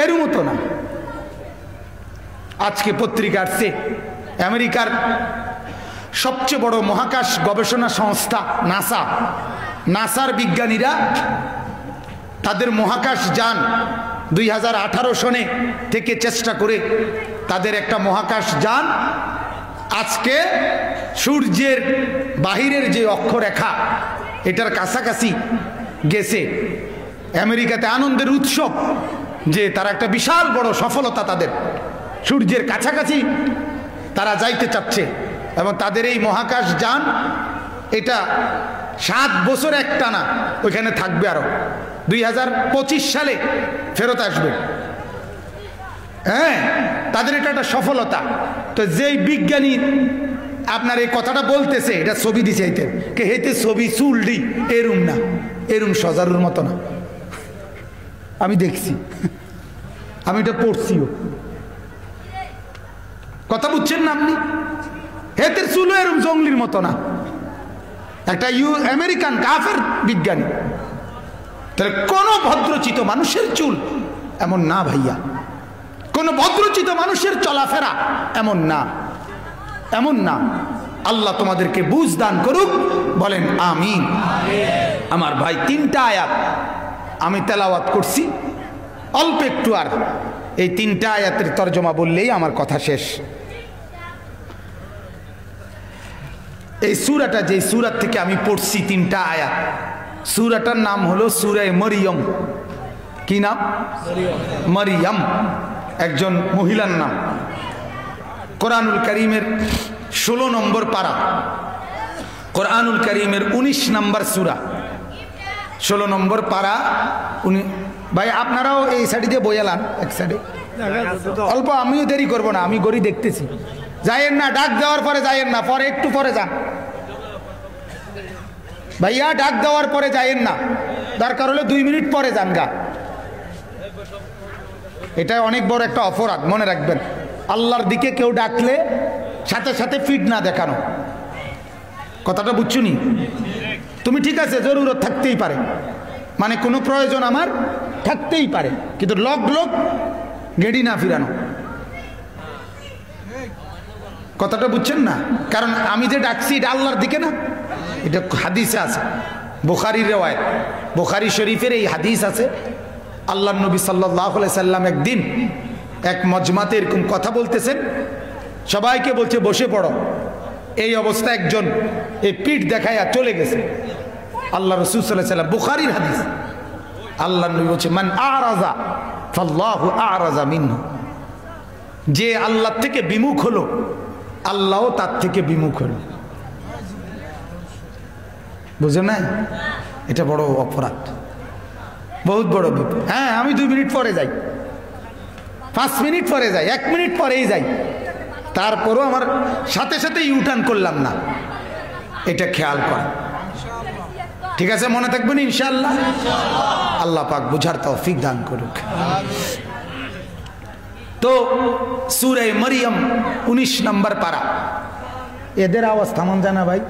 এরমও তো না। আজকে পত্রিকা আসছে আমেরিকার সবচেয়ে বড় মহাকাশ গবেষণা সংস্থা নাসা, নাসার বিজ্ঞানীরা তাদের মহাকাশ যান 2018 সনে থেকে চেষ্টা করে তাদের একটা মহাকাশ যান আজকে সূর্যের বাহিরের যে অক্ষরেখা এটার কাছাকাছি গেছে। আমেরিকাতে আনন্দের উৎসব যে তারা একটা বিশাল বড় সফলতা, তাদের সূর্যের কাছাকাছি তারা যাইতে চাচ্ছে এবং তাদের এই মহাকাশ যান এটা 7 বছর একটানা ওইখানে থাকবে, আরো 2025 সালে ফেরত আসবে। হ্যাঁ, তাদের এটা একটা সফলতা। তো যেই বিজ্ঞানী আপনার এই কথাটা বলতেছে, এটা ছবি দিছে এইতে কে হেতে ছবি চুলডি এরুম না, এরুম সজারুর মতো না, আমি দেখছি, আমি এটা পড়ছিও। কথা বুঝছেন না আপনি? হেতের চুলও এরুম জঙ্গলির মতো না, একটা আমেরিকান কাফের বিজ্ঞানী। তাহলে কোন ভদ্রচিত মানুষের চুল এমন না ভাইয়া, কোন ভদ্রচিত মানুষের চলাফেরা এমন না, এমন না। আল্লাহ তোমাদেরকে বুঝ দান করুক, বলেন আমিন। আমার ভাই 3টা আয়াত আমি তেলাওয়াত করছি, অল্প একটু, আর এই 3টা আয়াতের তরজমা বললেই আমার কথা শেষ। এই সূরাটা, যে সূরা থেকে আমি পড়ছি 3টা আয়াত, সূরাটার নাম হলো সূরা মরিয়ম। কি নাম? মরিয়ম, একজন মহিলার নাম। কোরআনুল কারীমের 16 নম্বর পারা, কোরআনুল কারীমের 19 নম্বর সূরা, 16 নম্বর পারা। উনি ভাই আপনারাও এই সাইডে দিয়ে বইয়ালান, এক সাইডে অল্প, আমিও দেরি করব না, আমি গড়ি দেখতেছি। যাইয়েন না, ডাক দেওয়ার পরে যাইয়েন না, পরে একটু পরে যান ভাইয়া, ডাক দেওয়ার পরে যাইয়েন না, দরকার হলে 2 মিনিট পরে যান গা। এটা অনেক বড় একটা অপরাধ, মনে রাখবেন। আল্লাহর দিকে কেউ ডাকলে সাথে সাথে ফিট না দেখানো, কথাটা বুঝছো নি? তুমি ঠিক আছে, জরুরত থাকতেই পারে, মানে কোনো প্রয়োজন আমার থাকতেই পারে, কিন্তু লোক গেড়ি না ফিরানো, কথাটা বুঝছেন না? কারণ আমি যে ডাকছি এটা আল্লাহর দিকে না, এটা হাদিসে আছে, বুখারীর রিওয়ায়াত, বুখারী শরীফের এই হাদিস আছে। আল্লাহর নবী সাল্লাল্লাহু আলাইহি সাল্লাম একদিন এক মজমাতে এরকম কথা বলতেছেন, সবাইকে বলছে বসে পড়ো। এই অবস্থা একজন এই পিঠ দেখায়া চলে গেছে। আল্লাহ রাসূল সাল্লাল্লাহু আলাইহি সাল্লাম, বুখারীর হাদিস, আল্লাহর নবী বলছে মান আরাজা ফাল্লাহু আরাজা মিনহু, যে আল্লাহ থেকে বিমুখ হলো আল্লাহও তার থেকে বিমুখ হলো। বুঝো না? এটা বড় অপরাধ, বহুত বড় বিপদ। হ্যাঁ, আমি 2 মিনিট পরে যাই, 5 মিনিট পরে যাই, 1 মিনিট পরেই যাই, তারপরও আমার সাথে সাথে ইউটার্ন করলাম না, এটা খেয়াল কর। ঠিক আছে, মনে থাকবেন ইনশাআল্লাহ। আল্লাহ পাক বুঝার তৌফিক দান করুক। তো সূরা মরিয়ম 19 নম্বর পারা। এদের আওয়াজ থামান জানা ভাই,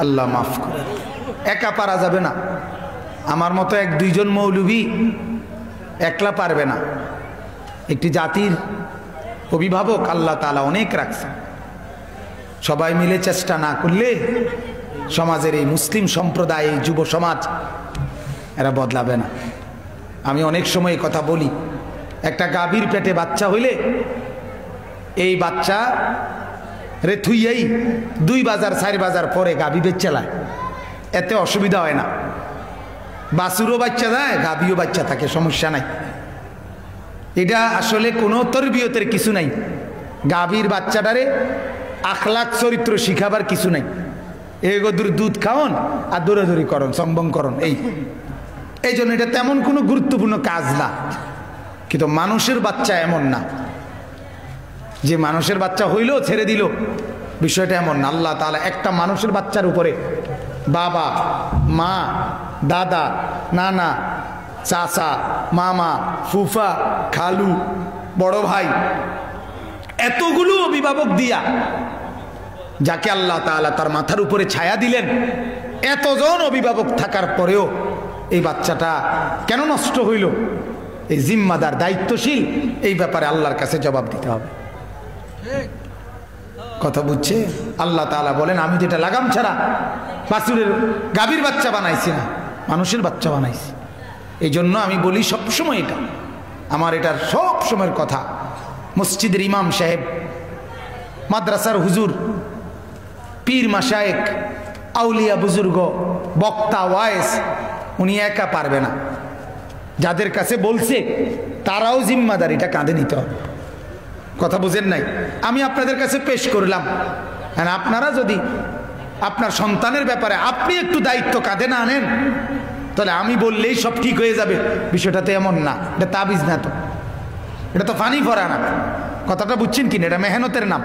আল্লাহ মাফ করে। একা পারা যাবে না, আমার মতো 1-2 জন মৌলবী একলা পারবে না। একটি জাতির অভিভাবক আল্লাহ তাআলা অনেক রাখছেন, সবাই মিলে চেষ্টা না করলে সমাজের এই মুসলিম সম্প্রদায়, এই যুব সমাজ এরা বদলাবে না। আমি অনেক সময় কথা বলি, একটা গাভীর পেটে বাচ্চা হইলে এই বাচ্চা রে থুইয়াই 2 বাজার 4 বাজার পরে গাভী বেচালায়, এতে অসুবিধা হয় না। বাছুরও বাচ্চা দেয়, গাভীও বাচ্চা থাকে, সমস্যা নাই। এটা আসলে কোনো তরবিয়তের কিছু নাই। গাভীর বাচ্চাটারে আখলাক চরিত্র শিখাবার কিছু নাই। এগোদুর দুধ খাওয়ান আর দৌড়াদৌড়ি করন, সম্বং করন, এই জন্য এটা তেমন কোনো গুরুত্বপূর্ণ কাজ না। কিন্তু মানুষের বাচ্চা এমন না যে মানুষের বাচ্চা হইলেও ছেড়ে দিল, বিষয়টা এমন না। আল্লাহ তাআলা একটা মানুষের বাচ্চার উপরে বাবা, মা, দাদা, নানা, চাচা, মামা, ফুফা, খালু, বড় ভাই, এতগুলো অভিভাবক দিয়া যাকে আল্লাহ তাআলা তার মাথার উপরে ছায়া দিলেন, এতজন অভিভাবক থাকার পরেও এই বাচ্চাটা কেন নষ্ট হইল? এই জিম্মাদার, দায়িত্বশীল, এই ব্যাপারে আল্লাহর কাছে জবাব দিতে হবে। কথা বুঝছে? আল্লাহ তাআলা বলেন, আমি যেটা লাগাম ছাড়া বাছুরের গাভীর বাচ্চা বানাইছি না, মানুষের বাচ্চা বানাইছি। এই জন্য আমি বলি সবসময়, এটা আমার এটার সব সময়ের কথা। মসজিদের ইমাম সাহেব, মাদ্রাসার হুজুর, পীর মাশায়েখ, আউলিয়া বুজুর্গ, বক্তা, ওয়াইজ, উনি একা পারবে না। যাদের কাছে বলছে তারাও জিম্মাদারিটা কাঁধে নিতে হবে। কথা বুঝেন নাই? আমি আপনাদের কাছে পেশ করলাম, আপনারা যদি আপনার সন্তানের ব্যাপারে আপনি একটু দায়িত্ব কাঁধে না আনেন, তাহলে আমি বললেই সব ঠিক হয়ে যাবে, বিষয়টা তো এমন না। এটা তাবিজ না, তো এটা তো ফানি ফরা না। কথাটা বুঝছেন কিনা? এটা মেহনতের নাম।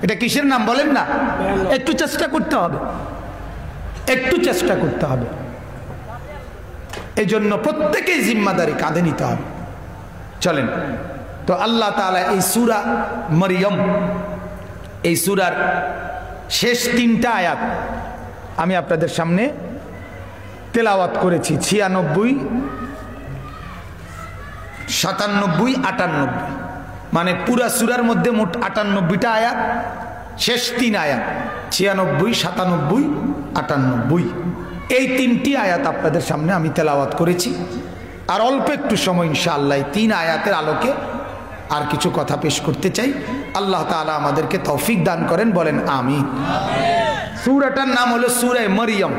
এটা কিসের নাম বলেন না? একটু চেষ্টা করতে হবে, একটু চেষ্টা করতে হবে। এই জন্য প্রত্যেকেই জিম্মাদারি কাঁধে নিতে হবে। চলেন তো, আল্লাহ তাআলা এই সূরা মরিয়ম, এই সূরার শেষ 3টা আয়াত আমি আপনাদের সামনে তেলাওয়াত করেছি। 96, 97, 98, মানে পুরা সূরার মধ্যে মোট 98টা আয়াত, শেষ 3 আয়াত 96, 97, 98, এই 3টি আয়াত আপনাদের সামনে আমি তেলাওয়াত করেছি। আর অল্প একটু সময় ইনশাআল্লাহ 3 আয়াতের আলোকে আর কিছু কথা পেশ করতে চাই। আল্লাহ তাআলা আমাদেরকে তৌফিক দান করেন, বলেন আমিন। সূরাটার নাম হলো সূরা মরিয়ম।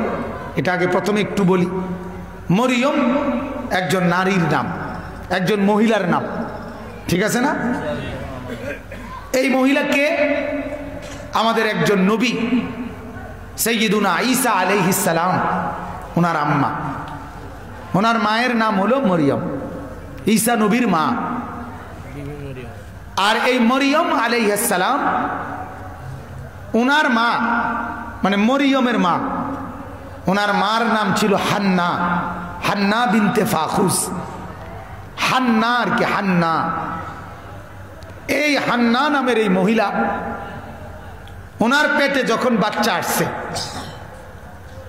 এটা আগে প্রথমে একটু বলি। মরিয়ম একজন নারীর নাম, একজন মহিলার নাম, ঠিক আছে না? এই মহিলাকে আমাদের একজন নবী সাইয়্যিদুনা ঈসা আলাইহিস সালাম, ওনার আম্মা, ওনার মায়ের নাম হলো মরিয়ম, ঈসা নবীর মা। আর এই মরিয়ম আলাইহিস সালাম, ওনার মা মানে মরিয়মের মা, ওনার মার নাম ছিল হান্না, হান্না বিনতে ফাখুস। হান্না আর কি, হান্না। এই হান্না নামের এই মহিলা, ওনার পেটে যখন বাচ্চা আসছে,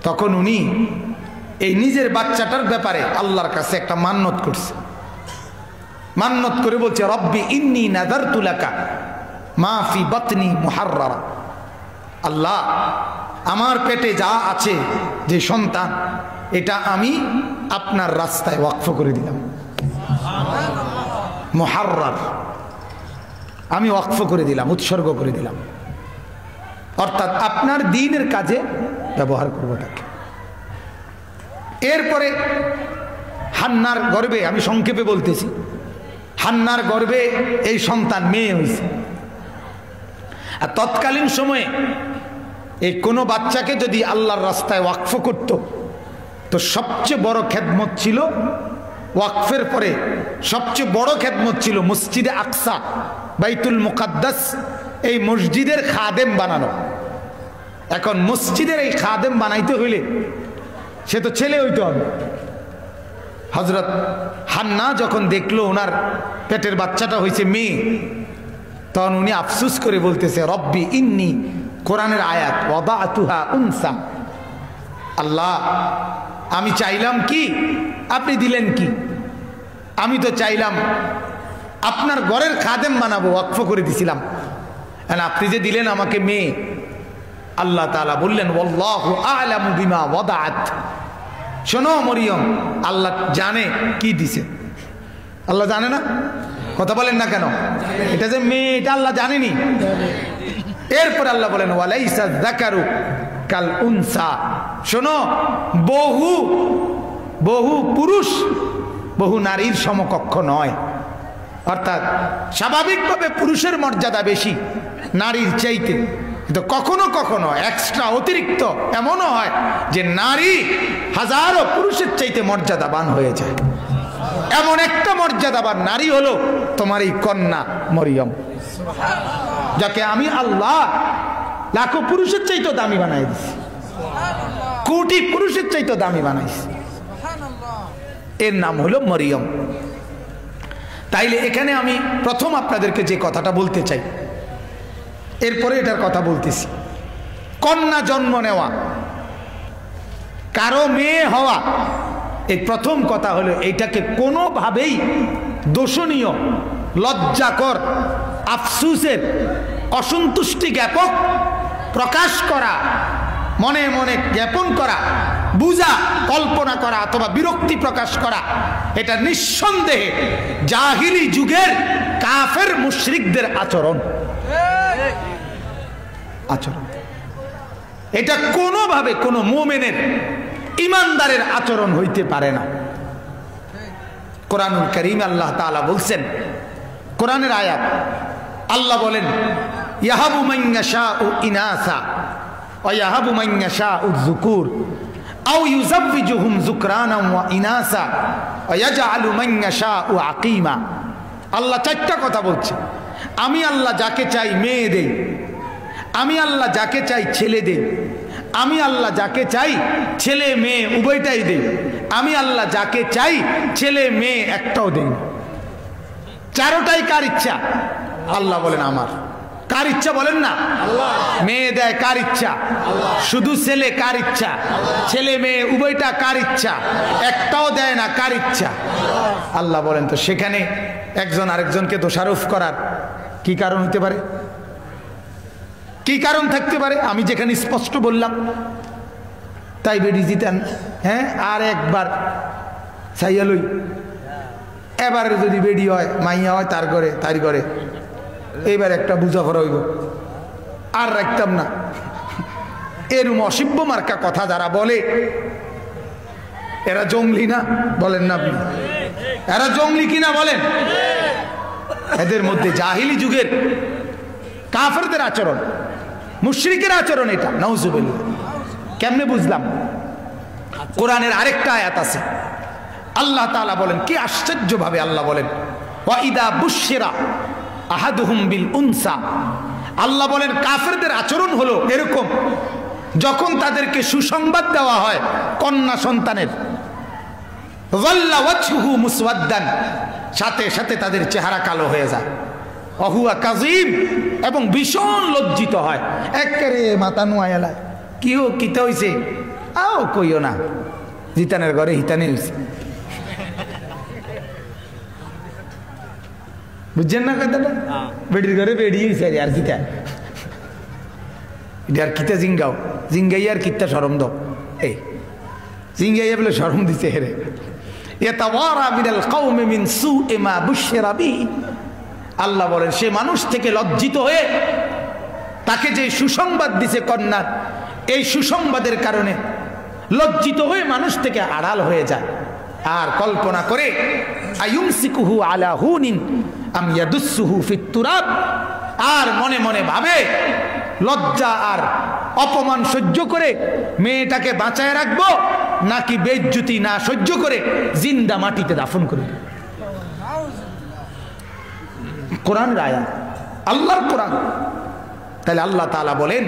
তখন উনি এই নিজের বাচ্চাটার ব্যাপারে আল্লাহর কাছে একটা মান্নত করছে। মান্নত করে বলছে, রব্বি ইন্নী নাযারতু লাকা মা ফি বাতনি মুহাররারা। আল্লাহ, আমার পেটে যা আছে, যে সন্তান, এটা আমি আপনার রাস্তায় ওয়াকফ করে দিলাম। মুহাররার, আমি ওয়াকফ করে দিলাম, উৎসর্গ করে দিলাম, অর্থাৎ আপনার দ্বীনের কাজে ব্যবহার করবো তাকে। এরপরে হান্নার গর্ভে, আমি সংক্ষেপে বলতেছি, হান্নার গর্ভে এই সন্তান মেয়ে হয়েছে। আর তৎকালীন সময়ে এই কোনো বাচ্চাকে যদি আল্লাহর রাস্তায় ওয়াকফ করত, তো সবচেয়ে বড় খেদমত ছিল, ওয়াকফের পরে সবচেয়ে বড় খেদমত ছিল মসজিদে আকসা, বাইতুল মুকাদ্দাস, এই মসজিদের খাদেম বানানো। এখন মসজিদের এই খাদেম বানাইতে হইলে সে তো ছেলে হইতে হবে। হযরত হান্না যখন দেখলো ওনার পেটের বাচ্চাটা হয়েছে মেয়ে, তখন উনি আফসুস করে বলতেছে, রব্বি ইন্নী, কোরআনের আয়াত, ওয়াদাতুহা উনসা। আল্লাহ, আমি চাইলাম কি, আপনি দিলেন কি? আমি তো চাইলাম আপনার ঘরের খাদেম বানাবো, ওয়াকফ করে দিছিলাম, আপনি যে দিলেন আমাকে মেয়ে। আল্লাহ তাআলা বললেন, ওয়াল্লাহু আ'লামু বিমা ওয়াদাআত। শোনো মরিয়ম, আল্লাহ জানে কি দিছে। আল্লাহ জানে না? কথা বলেন না কেন? এটা যে মেয়ে এটা আল্লাহ জানেনি। এরপর আল্লাহ বলেন ওয়ালাইসা যাকারু কাল উনসা, শোনো বহু বহু পুরুষ বহু নারীর সমকক্ষ নয়। অর্থাৎ স্বাভাবিকভাবে পুরুষের মর্যাদা বেশি নারীর চাইতে, কিন্তু কখনো কখনো এক্সট্রা অতিরিক্ত এমনও হয় যে নারী হাজারো পুরুষের চাইতে মর্যাদাবান হয়ে যায়। এমন একটা মর্যাদাবান নারী হলো তোমার এই কন্যা মরিয়ম, যাকে আমি আল্লাহ লাখো পুরুষের চাইতে দামি বানাই দিছি, কোটি পুরুষের চাইতে দামি বানাইছি। এর নাম হলো মরিয়ম। তাইলে এখানে আমি প্রথম আপনাদেরকে যে কথাটা বলতে চাই, এরপরে এটার কথা বলতেছি। কন্যা জন্ম নেওয়া, কারো মেয়ে হওয়া, এই প্রথম কথা হলো এইটাকে কোনোভাবেই দোষণীয়, লজ্জাকর, আফসুসের, অসন্তুষ্টি জ্ঞাপক প্রকাশ করা, মনে মনে জ্ঞাপন করা, বুঝা, কল্পনা করা অথবা বিরক্তি প্রকাশ করা, এটা নিঃসন্দেহে জাহিলি যুগের কাফের মুশরিকদের আচরণ। এটা কোনোভাবে কোনো মুমিনের, ইমানদারের আচরণ হইতে পারে না। কোরআনুল কারীমে আল্লাহ তাআলা বলছেন, কোরআনের আয়াত, আল্লাহ বলেন ইয়াহাবু মান ইয়াশাউ ইনাসা ওয়া ইয়াহাবু মান ইয়াশাউ যুকুর আও ইউযাব্বিজুহুম যুকরানান ওয়া ইনাসা ওয়া ইয়াজআলু মান ইয়াশাউ আকিমা। আল্লাহ চারটা কথা বলছে। আমি আল্লাহ যাকে চাই মেয়ে দেই, আমি আল্লাহ যাকে চাই ছেলে দেই, আমি আল্লাহ যাকে চাই ছেলে মেয়ে উভয়টাই দেই, আমি আল্লাহ যাকে চাই ছেলে মেয়ে একটাও দেই। চারোটাই কার ইচ্ছা? আল্লাহ বলেন আমার। কার ইচ্ছা বলেন না? মেয়ে দেয় কার ইচ্ছা? শুধু ছেলে কার ইচ্ছা? ছেলে মেয়ে উভয়টা কার ইচ্ছা? একটাও দেয় না, কার ইচ্ছা? আল্লাহ বলেন। তো সেখানে একজন আরেকজনকে দোষারোপ করার কি কারণ হতে পারে? কি কারণ থাকতে পারে? আমি যেখানে স্পষ্ট বললাম তাই বেডি জিতেন, হ্যাঁ, আর একবার ছাইয়ালই, এবারে যদি বেডি হয় মাইয়া হয় তার ঘরে তার ঘরে, এইবার একটা বুঝাফরা হইব, আর রাখতাম না। এরম অসিব্য মার্কা কথা যারা বলে এরা জঙ্গলি না? বলেন না আপনি, এরা জঙ্গলি কিনা বলেন? এদের মধ্যে জাহিলি যুগের কাফেরদের আচরণ, মুশরিকের আচরণ এটা, নাউজুবিল্লাহ। কেমনে বুঝলাম? কোরআনের আরেকটা আয়াত আছে, আল্লাহ তাআলা বলেন, কি আশ্চর্য ভাবে আল্লাহ বলেন ওয়া ইদা বুশিরা আহাদুহুম বিল উনসা। আল্লাহ বলেন কাফেরদের আচরণ হলো এরকম, যখন তাদেরকে সুসংবাদ দেওয়া হয় কন্যা সন্তানের, যাল্লা ওয়াজহুহু মুসওয়াদ্দান, সাথে সাথে তাদের চেহারা কালো হয়ে যায়, অহুয়া কাযীম, এবং ভীষণ লজ্জিত হয়। একেবারে মাথা নুয়াইলা, কি ও কিতা হইছে? আও কইও না, জিতানের ঘরে হিতানি হইছে। বুঝছেন না কথাটা? বেডির ঘরে বেড়ি হয়েছে আর কিতা, এটা আর কিতা জিঙ্গাও, জিঙ্গাই আর কিতা শরম দাও, এই জিঙ্গাইয়া বলে শরম দিতে হেরে। ইয়াতাওয়ারা মিনাল কওমি মিন সুই মা বুশিরা বিহি। আল্লাহ বলেন সে মানুষ থেকে লজ্জিত হয়ে, তাকে যে সুসংবাদ দিছে কন্যার, এই সুসংবাদের কারণে লজ্জিত হয়ে মানুষ থেকে আড়াল হয়ে যায়, আর কল্পনা করে আয়ুমসিকুহু আলা হুনিন আম ইয়াদুসসুহু ফিত তুরাব, আর মনে মনে ভাবে লজ্জা আর অপমান সহ্য করে মেয়েটাকে বাঁচায় রাখবো, নাকি বেইজ্জতি না সহ্য করে জিন্দা মাটিতে দাফন করে। কোরআন আয়াত, আল্লাহর কোরআন। তাহলে আল্লাহ তাআলা বলেন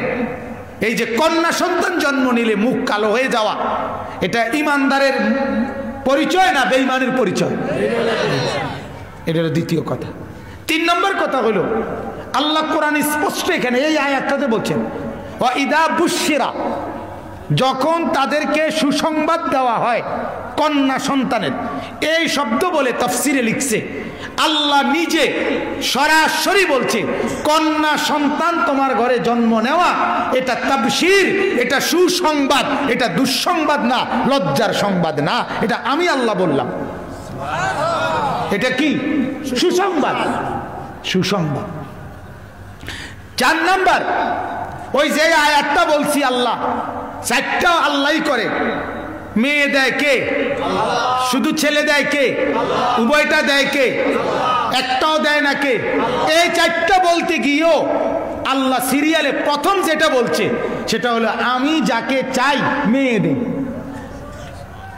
এই যে কন্যা সন্তান জন্ম নিলে মুখ কালো হয়ে যাওয়া, এটা ইমানদারের পরিচয় না বেঈমানের পরিচয়? এটা হলো দ্বিতীয় কথা। 3 নম্বর কথা হলো আল্লাহ কোরআন স্পষ্ট এখানে এই আয়াতটাতে বলছেন ওয়া ইদা বুশিরা, যখন তাদেরকে সুসংবাদ দেওয়া হয় কন্যা সন্তানের। এই শব্দ বলে তাফসিরে লিখছে আল্লাহ নিজে সরাসরি বলছে কন্যা সন্তান তোমার ঘরে জন্ম নেওয়া এটা তাবশির, এটা সুসংবাদ, এটা দুঃসংবাদ না, লজ্জার সংবাদ না, এটা আমি আল্লাহ বললাম। এটা কি সুসংবাদ, সুসংবাদ। 4 নাম্বার, ওই যে আয়াতটা বলছি আল্লাহ, 4টা আল্লাহই করে। মেয়ে দেয় কে? শুধু ছেলে দেয় কে? উভয়টা দেয় কে? একটাও দেয় না কে? এই 4টা বলতে গিয়েও আল্লাহ সিরিয়ালে প্রথম যেটা বলছে সেটা হলো আমি যাকে চাই মেয়ে দেই।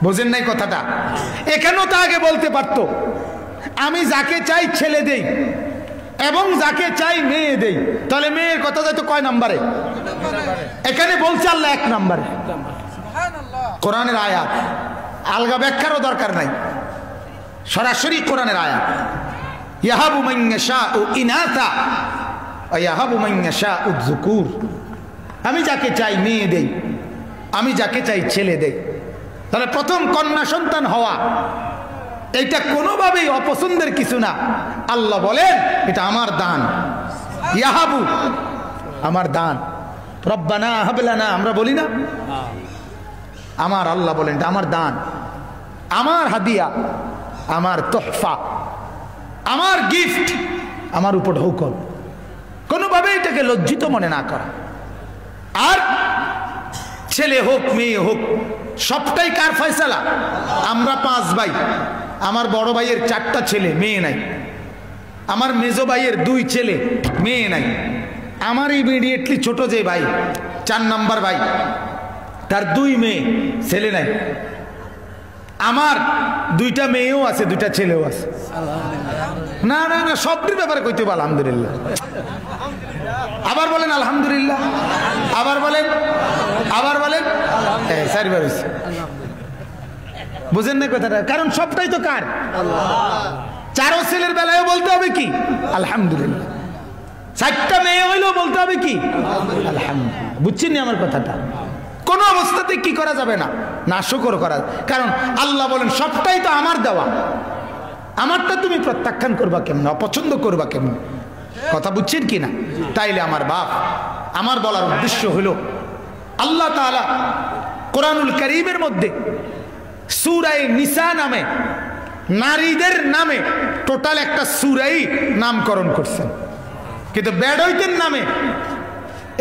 বোঝেন নাই কথাটা? এখানেও তো আগে বলতে পারতো আমি যাকে চাই ছেলে দেই এবং যাকে চাই মেয়ে দেই, তাহলে মেয়ের কথা তো কয় নাম্বারে? এখানে বলছে আল্লাহ 1 নাম্বারে। কোরআনের আয়াত, আলগা ব্যাখ্যারও দরকার নাই, সরাসরি কোরআনের আয়াত। ইয়াহাবু মান ইয়াশাউ ইনাসা ওয়া ইয়াহাবু মান ইয়াশাউ যুকুর। আমি যাকে চাই মেয়ে দেই, আমি যাকে চাই ছেলে দেই। তাহলে প্রথম কন্যা সন্তান হওয়া এটা কোনোভাবেই অপছন্দের কিছু না। আল্লাহ বলেন এটা আমার দান। ইয়াহাবু আমার দান, রব্বানা হাবলানা আমরা বলি না? আমার আল্লাহ বলেন এটা আমার দান, আমার হাদিয়া, আমার তোহফা, আমার গিফট, আমার উপর ঢৌকল। কোনোভাবে এটাকে লজ্জিত মনে না করা। আর ছেলে হোক মেয়ে হোক সবটাই কার ফয়সালা? আমরা 5 ভাই, আমার বড় ভাইয়ের 4টা ছেলে, মেয়ে নাই। আমার মেজো ভাইয়ের 2 ছেলে, মেয়ে নাই। আমার ইমিডিয়েটলি ছোট যে ভাই 4 নাম্বার ভাই, তার 2 মেয়ে, ছেলে নাই। আমার 2টা মেয়েও আছে, 2টা ছেলেও আছে। না না না, সবটির ব্যাপারে কইতে হবে আলহামদুলিল্লাহ। আবার বলেন আলহামদুলিল্লাহ, আবার বলেন, আবার বলেন। চারবার হয়েছে, বুঝেন না কথাটা? কারণ সবটাই তো কার? 4 ছেলের বেলায় বলতে হবে কি আলহামদুলিল্লাহ, 4টা মেয়ে হইলেও বলতে হবে কি আলহামদুলিল্লাহ। বুঝছেন না আমার কথাটা? কোন অবস্থাতে কি করা যাবে না, না শুকর করা। কারণ আল্লাহ বলেন সবটাই তো আমার দেওয়া, আমারটা তুমি প্রত্যাখ্যান করবা কেমন, অপছন্দ করবা কেমন? কথা বুঝছেন কি না? তাইলে আমার বাপ, আমার বলার উদ্দেশ্য হলো আল্লাহ তাআলা কোরআনুল কারীমের মধ্যে সূরা নিসা নামে নারীদের নামে টোটাল একটা সূরাই নামকরণ করছেন, কিন্তু বেডইদের নামে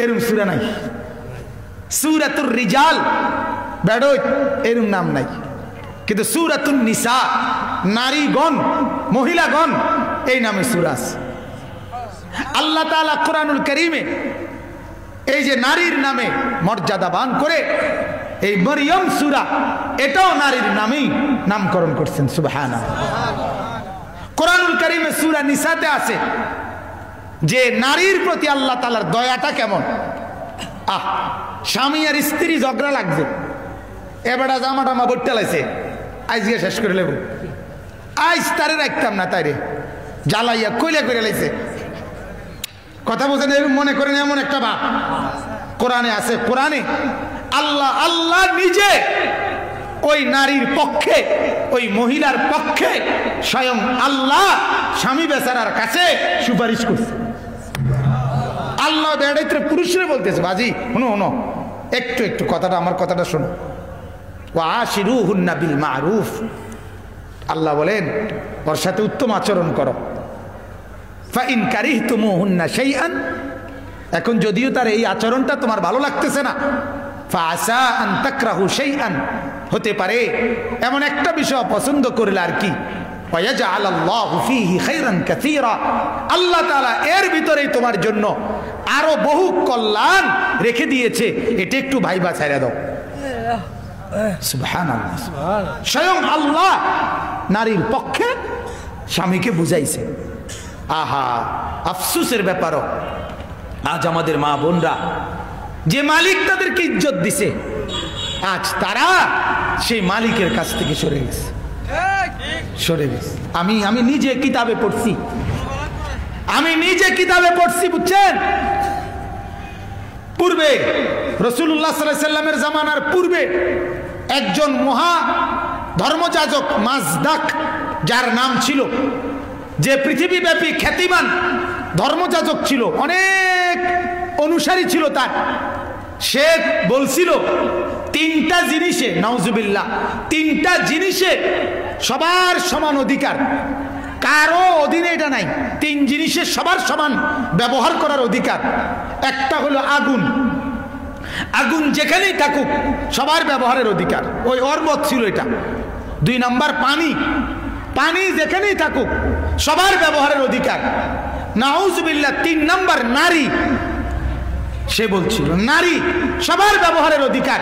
এরকম সূরা নাই। সূরাতুর রিজাল বেডই এরকম নাম নাই, কিন্তু সূরাতুন নিসা নারীগণ, মহিলাগণ এই নামে সূরা আছে। আল্লাহ তাআলা কোরআনুল কারীমে এই যে নারীর নামে মর্যাদাবান করে এই মরিয়ম সূরা, এটাও নারীর নামেই নামকরণ করছেন। সুবহানাল্লাহ। কোরআনুল কারীমে সূরা নিসাতে আছে যে নারীর প্রতি আল্লাহ তাআলার দয়াটা কেমন। স্বামী আর স্ত্রী ঝগড়া লাগছে, এবারে জামাটা মা বইটা লাইছে, আজকে শেষ করে লেব, আজ তারে রাখতাম না, তাইরে জ্বালাইয়া কইলা করে লাইছে। কথা বলছেন? মনে করেন এমন একটা বাপ কোরআনে আছে। কোরআনে আল্লাহ নিজে ওই নারীর পক্ষে, ওই মহিলার পক্ষে স্বয়ং আল্লাহ স্বামী বেচারার কাছে সুপারিশ করছে। আল্লাহ বেড়াইতে পুরুষরে বলতেছে, বাজি শুনো শুনো, একটু একটু কথাটা, আমার কথাটা শোনো। ওয়া আশিরুহুন্না বিল মারুফ, আল্লাহ বলেন ওর সাথে উত্তম আচরণ করো। ফাইন কারিহতুমুহুন্না শাইআন, এখন যদিও তার এই আচরণটা তোমার ভালো লাগতেছে না, ফাআসা আন তাকরাহু শাইআন, হতে পারে এমন একটা বিষয় পছন্দ করলে আর কি, ওয়ায়াজআলাল্লাহু ফীহি খায়রান কাসীরা, আল্লাহ তাআলা এর ভিতরেই তোমার জন্য আরো বহু কল্যাণ রেখে দিয়েছে, এটা একটু ভাইবা ছাইরা দাও। সুবহানাল্লাহ। স্বয়ং আল্লাহ নারীর পক্ষে স্বামীকে বুঝাইছে। আহা, আফসোসের ব্যাপারও আজ আমাদের মা বোনরা, যে মালিক তাদেরকে ইজ্জত দিছে, আজ তারা সেই মালিকের কাছ থেকে সরে গেছে, সরে গেছে। আমি নিজে কিতাবে পড়ছি, আমি নিজে কিতাবে পড়ছি, বুঝছেন? পূর্বে রাসূলুল্লাহ সাল্লাল্লাহু আলাইহি সাল্লামের জামানার পূর্বে একজন মহা ধর্মযাজক মাজদাক, যার নাম ছিল, যে পৃথিবীব্যাপী খ্যাতিমান ধর্মযাজক ছিল, অনেক অনুসারী ছিল তার। সে বলছিল 3টা জিনিসে, নাউজুবিল্লাহ, 3টা জিনিসে সবার সমান অধিকার। কারো অধীনে এটা নাই। 3 জিনিসের সবার সমান ব্যবহার করার অধিকার। একটা হলো আগুন, আগুন যেখানেই থাকুক সবার ব্যবহারের অধিকার, ওই ওর মত ছিল এটা। 2 নাম্বার পানি, পানি যেখানেই থাকুক সবার ব্যবহারের অধিকার। নাউজুবিল্লাহ 3 নাম্বার নারী, সে বলছিল নারী সবার ব্যবহারের অধিকার,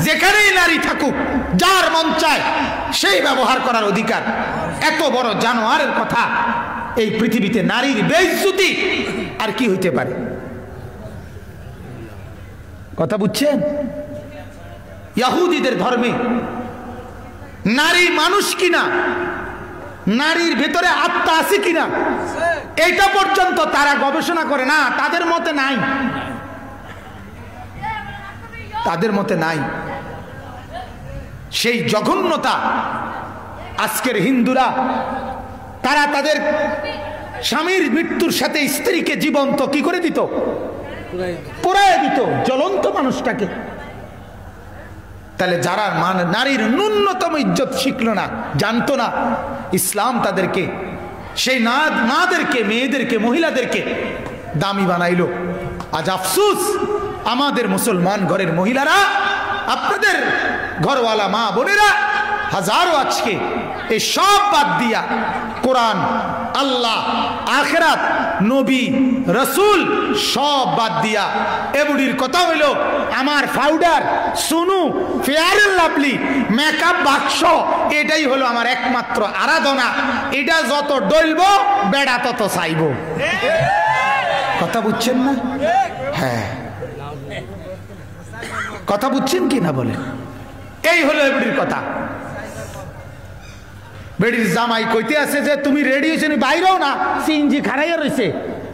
যেখানেই নারী থাকুক যার মন চায় সেই ব্যবহার করার অধিকার। এত বড় জানোয়ারের কথা, এই পৃথিবীতে নারীর বেইজ্জতি আর কি হইতে পারে? কথা বুঝছেন? ইহুদিদের ধর্মে নারী মানুষ কিনা, নারীর ভেতরে আত্মা আছে কিনা, এইটা পর্যন্ত তারা গবেষণা করে না। তাদের মতে নাই, তাদের মতে নাই। সেই জঘন্যতা আজকের হিন্দুরা, তারা তাদের স্বামীর মৃত্যুর সাথে স্ত্রীকে জীবন্ত কি করে দিত? পোড়ায় দিত, জ্বলন্ত মানুষটাকে। তাহলে যারা নারীর ন্যূনতম ইজ্জত শিখলো না, জানতো না, ইসলাম তাদেরকে, সেই নাদেরকে, মেয়েদেরকে, মহিলাদেরকে দামি বানাইলো। আজ আফসোস, আমাদের মুসলমান ঘরের মহিলারা, আপনাদের ঘরওয়ালা মা বোনেরা হাজারো আজকে এই সব বাদ দিয়া কোরআন, আল্লাহ, আখিরাত, নবী, রসুল সব বাদ দিয়া এবুড়ির কথা হইল আমার পাউডার, সুনু, ফেয়ার এন্ড লাভলি, মেকআপ বাক্স, এটাই হলো আমার একমাত্র আরাধনা। এটা যত ডলব বেড়া তত চাইব। কথা বুঝছেন না? হ্যাঁ, কথা বুঝছেন কি না বলে? এই হলো এবুড়ির কথা। বেড়ির জামাই কইতে আছে যে তুমি রেডি হয়েছে, বাইরেও না, সিএনজি খারাইয়া রয়েছে,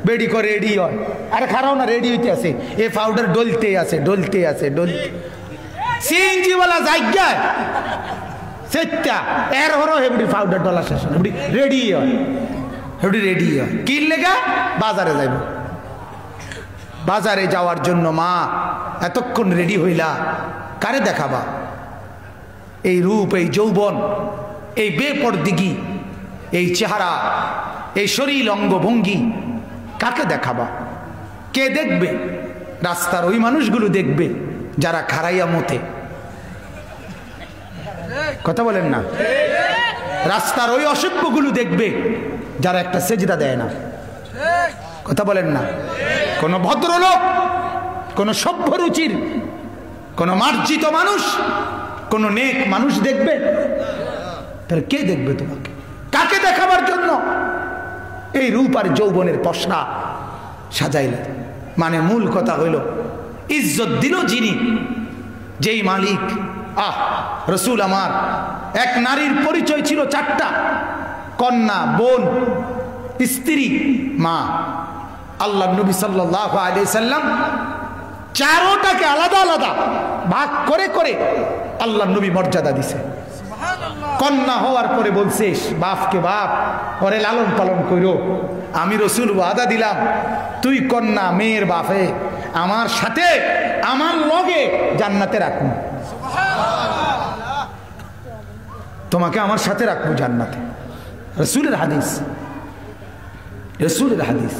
বেড়ি করে রেডি হয়, আরে খারাও না, রেডি হইতে আছে, এ পাউডার ডলতে আছে, ডলতে আছে, সিএনজি ওয়ালা জায়গায় সেটা এর হরো হেবড়ি পাউডার ডলা শেষ, হেবড়ি রেডি হয়, হেবড়ি রেডি হয়। কি লেগা? বাজারে যাইব। বাজারে যাওয়ার জন্য মা এতক্ষণ রেডি হইলা, কারে দেখাবা? এই রূপ, এই যৌবন, এই বেপরদিগি, এই চেহারা, এই শরীর অঙ্গভঙ্গি কাকে দেখাবা? কে দেখবে? রাস্তার ওই মানুষগুলো দেখবে যারা খারাইয়া মতে। কথা বলেন না? রাস্তার ওই অসভ্যগুলো দেখবে যারা একটা সেজদা দেয় না। কথা বলেন না? কোন ভদ্রলোক, কোন সভ্য রুচির, কোন মার্জিত মানুষ, কোন নেক মানুষ দেখবে? তাহলে কে দেখবে তোমাকে? কাকে দেখাবার জন্য এই রূপ আর যৌবনের পশরা সাজাইলে? মানে মূল কথা হইল ইজ্জত দিল যিনি, যেই মালিক। রসুল আমার, এক নারীর পরিচয় ছিল 4টা: কন্যা, বোন, স্ত্রী, মা। আল্লাহ নবী সাল্লাল্লাহু আলাইহি সাল্লাম 4টাকে আলাদা আলাদা ভাগ করে করে আল্লাহ নবী মর্যাদা দিছে। কন্যা হওয়ার পরে বলছে বাপকে, বাপ ওরে লালন পালন করো, আমি রসুল ওয়াদা দিলাম তুই কন্যা মেয়ের বাপে আমার সাথে আমার লগে জান্নাতে রাখবো, তোমাকে আমার সাথে রাখবো জান্নাতে। রসুলের হাদিস, রসুলের হাদিস।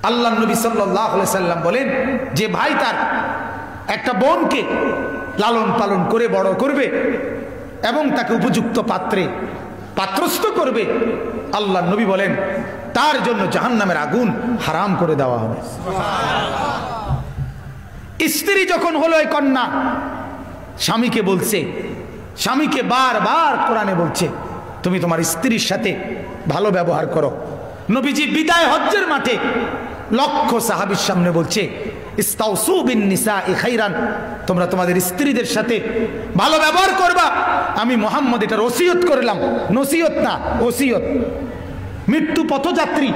আল্লাহ নবী সাল্লাল্লাহু আলাইহি সাল্লাম বলেন যে ভাই তার একটা বোনকে লালন পালন করে বড় করবে এবং তাকে উপযুক্ত পাত্রে পাত্রস্থ করবে, আল্লাহ নবী বলেন তার জন্য জাহান্নামের আগুন হারাম করে দেওয়া হবে। স্ত্রী যখন হলো এই কন্যা, স্বামীকে বলছে, স্বামীকে বারবার কোরআনে বলছে তুমি তোমার স্ত্রীর সাথে ভালো ব্যবহার করো। নবীজি বিদায় হজ্জের মাঠে লক্ষ সাহাবীর সামনে বলছে ইস্তাউসু বিন নিসাই খাইরান, তোমরা তোমাদের স্ত্রীদের সাথে ভালো ব্যবহার করবা। আমি মুহাম্মদ এটার ওসিয়ত করলাম, নসিহত না, ওসিয়ত। মৃত্যু পথযাত্রী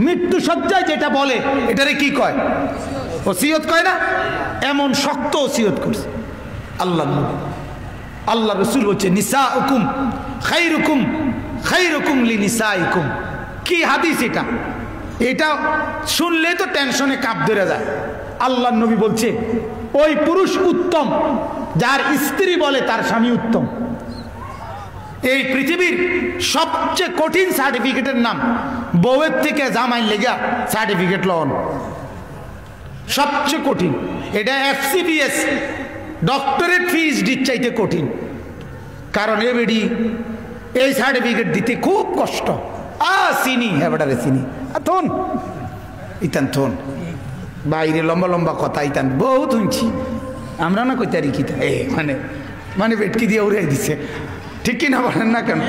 মৃত্যু সজ্জায় যেটা বলে এটারে কি কয়? ওসিয়ত কয় না? এমন শক্ত ওসিয়ত করছে আল্লাহ নবী। আল্লাহ রসুল বলছে নিসাউকুম খাইরুকুম খাইরুকুম লিনিসাইকুম। কি হাদিস এটা? এটা শুনলে তো টেনশনে কাঁপ ধরে যায়। আল্লাহ নবী বলছে ওই পুরুষ উত্তম যার স্ত্রী বলে তার স্বামী উত্তম। এই পৃথিবীর সবচেয়ে কঠিন সার্টিফিকেটের নাম বউয়ের থেকে জামাই লেগা সার্টিফিকেট লন, সবচেয়ে কঠিন। এটা FCPS ডক্টরেট পিএইচডির চাইতে কঠিন। কারণ এবেডি এই সার্টিফিকেট দিতে খুব কষ্ট। চিনি হ্যাঁ চিনি থন ইতান থন বাইরে লম্বা লম্বা কথা ইতান বহুত শুনছি আমরা না কইতারি কিতা মানে মানে বেটকি দিয়ে উড়াই দিছে, ঠিক কিনা বলেন না কেন?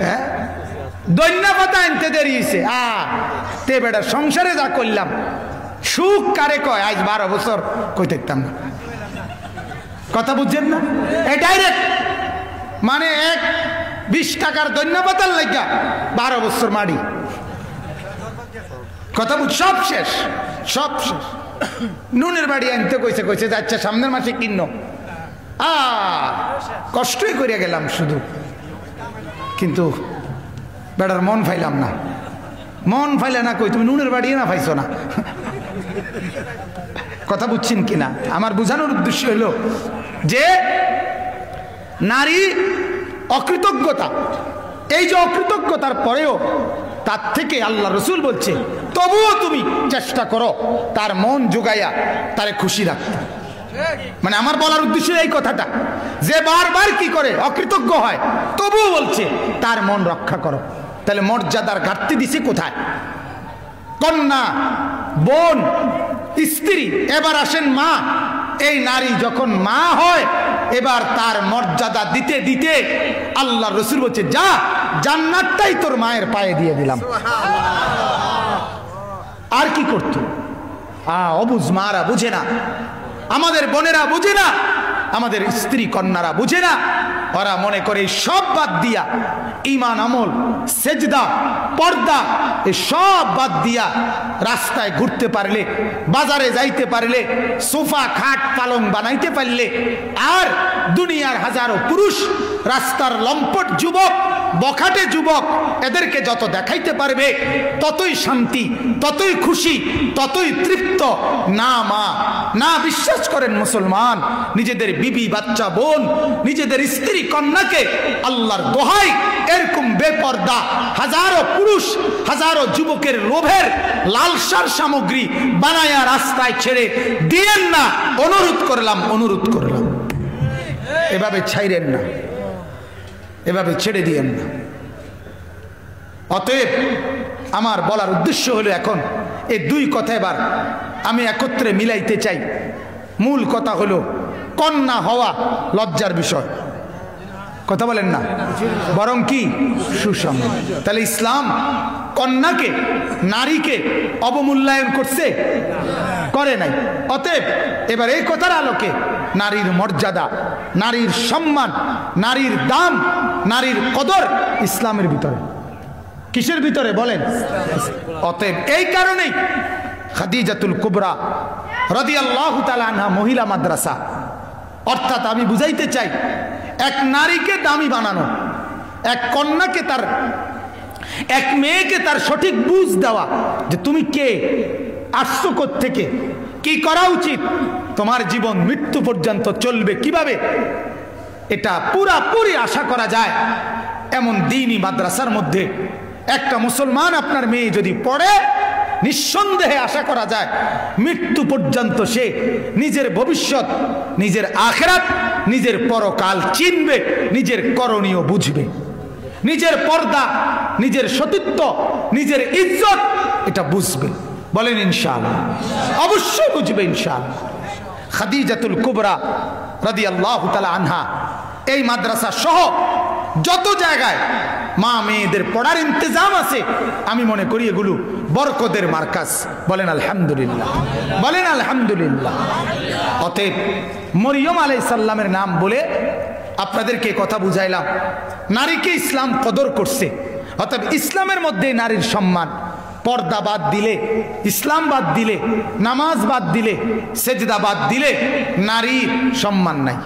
হ্যাঁ দৈন্য কথা আনতে দেরিয়েছে। তে বেটা সংসারে যা করলাম সুখ কারে কয়? আজ 12 বছর কই থাকতাম না। কথা বুঝছেন না? এই ডাইরেক্ট মানে 20 টাকার দৈন্য পাতার লাগা 12 বছর মাড়ি। কথা বুঝ, সব শেষ, সব শেষ। নুনের বাড়ি আনতে কইছে, কইছে আচ্ছা সামনের মাসে কিন্ন। কষ্টই করিয়া গেলাম শুধু, কিন্তু বেটার মন ফাইলাম না। মন ফাইলে না কই তুমি নুনের বাড়ি না পাইছো না। কথা বুঝছেন কিনা? আমার বোঝানোর উদ্দেশ্য হলো যে নারী অকৃতজ্ঞতা, এই যে অকৃতজ্ঞতার পরেও তার থেকে আল্লাহ রসুল বলছে তবুও তুমি চেষ্টা করো তার মন জোগাইয়া তারে খুশি রাখতে। মানে আমার বলার উদ্দেশ্য এই কথাটা যে বারবার কি করে অকৃতজ্ঞ হয়, তবুও বলছে তার মন রক্ষা করো। তাহলে মর্যাদার ঘাটতি দিছে কোথায়? কন্যা, বোন, স্ত্রী, এবার আসেন মা। এই নারী যখন মা হয় এবার তার মর্যাদা দিতে দিতে আল্লাহ রসুল বলছে যা জান্নাতটাই তোর মায়ের পায়ে দিয়ে দিলাম। আর কি করতো? অবুঝ মারা বুঝে না, আমাদের বোনেরা বুঝে না, আমাদের স্ত্রী কন্যারা বুঝে না। ওরা মনে করে সব বাদ দিয়া ঈমান, আমল, সেজদা, পর্দা এই সব বাদ দিয়া রাস্তায় ঘুরতে পারলে, বাজারে যাইতে পারলে, সোফা খাট পালং বানাইতে পারলে, আর দুনিয়ার হাজারো পুরুষ, রাস্তার লম্পট যুবক, বখাটে যুবক, এদেরকে যত দেখাইতে পারবে ততই শান্তি, ততই খুশি, ততই তৃপ্ত। না মা, না বিশ্বাস করেন মুসলমান, নিজেদের বিবি, বাচ্চা, বোন, নিজেদের স্ত্রী কন্যাকে আল্লাহর দোহাই এরকম বেপর্দা হাজারো পুরুষ, হাজারো যুবকের লোভের লালসার সামগ্রী বানায়া রাস্তায় ছেড়ে দিয়েন না। অনুরোধ করলাম, অনুরোধ করলাম, এভাবে ছাইরেন না, এভাবে ছেড়ে দিয়েন না। অতএব আমার বলার উদ্দেশ্য হলো এখন এই দুই কথা এবার আমি একত্রে মিলাইতে চাই। মূল কথা হলো কন্যা হওয়া লজ্জার বিষয়, কথা বলেন না, বরং কি সুষম। তাহলে ইসলাম কন্যাকে, নারীকে অবমূল্যায়ন করছে? করে নাই। অতএব এবার এই কথার আলোকে নারীর মর্যাদা, নারীর সম্মান, নারীর দাম, নারীর কদর ইসলামের ভিতরে। কিসের ভিতরে বলেন? অতএব এই কারণেই খাদিজাতুল কুবরা রাদিয়াল্লাহু তাআলা আনহা মহিলা মাদ্রাসা, অর্থাৎ আমি বুঝাইতে চাই এক নারীকে দামি বানানো, এক কন্যাকে, তার এক মেয়েকে তার সঠিক বুঝ দেওয়া যে তুমি কে, আসছো কোত্থেকে, কি করা উচিত, তোমার জীবন মৃত্যু পর্যন্ত চলবে কিভাবে, এটা পুরাপুরি আশা করা যায় এমন দ্বীনি মাদ্রাসার মধ্যে একটা মুসলমান আপনার মেয়ে যদি পড়ে, নিঃসন্দেহে আশা করা যায় মৃত্যু পর্যন্ত সে নিজের ভবিষ্যৎ, নিজের আখিরাত, নিজের পরকাল চিনবে, নিজের করণীয় বুঝবে, নিজের পর্দা, নিজের সতীত্ব, নিজের ইজ্জত এটা বুঝবে। বলেন ইনশাআল্লাহ? অবশ্যই বুঝবে ইনশাআল্লাহ। খাদিজাতুল কুবরা রাদিয়াল্লাহু তাআলা আনহা এই মাদ্রাসা সহ যত জায়গায় মা মেয়েদের পড়ার ইন্তজাম আছে, আমি মনে করি এগুলো বরকতের মার্কাজ। বলেন আলহামদুলিল্লাহ, বলেন আলহামদুলিল্লাহ। অতএব মরিয়ম আলাইহিস সালামের নাম বলে আপনাদেরকে কথা বুঝাইলাম, নারীকে ইসলাম কদর করছে। অতএব ইসলামের মধ্যে নারীর সম্মান, পর্দা বাদ দিলে, ইসলাম বাদ দিলে, নামাজ বাদ দিলে, সেজদা বাদ দিলে নারীর সম্মান নাই।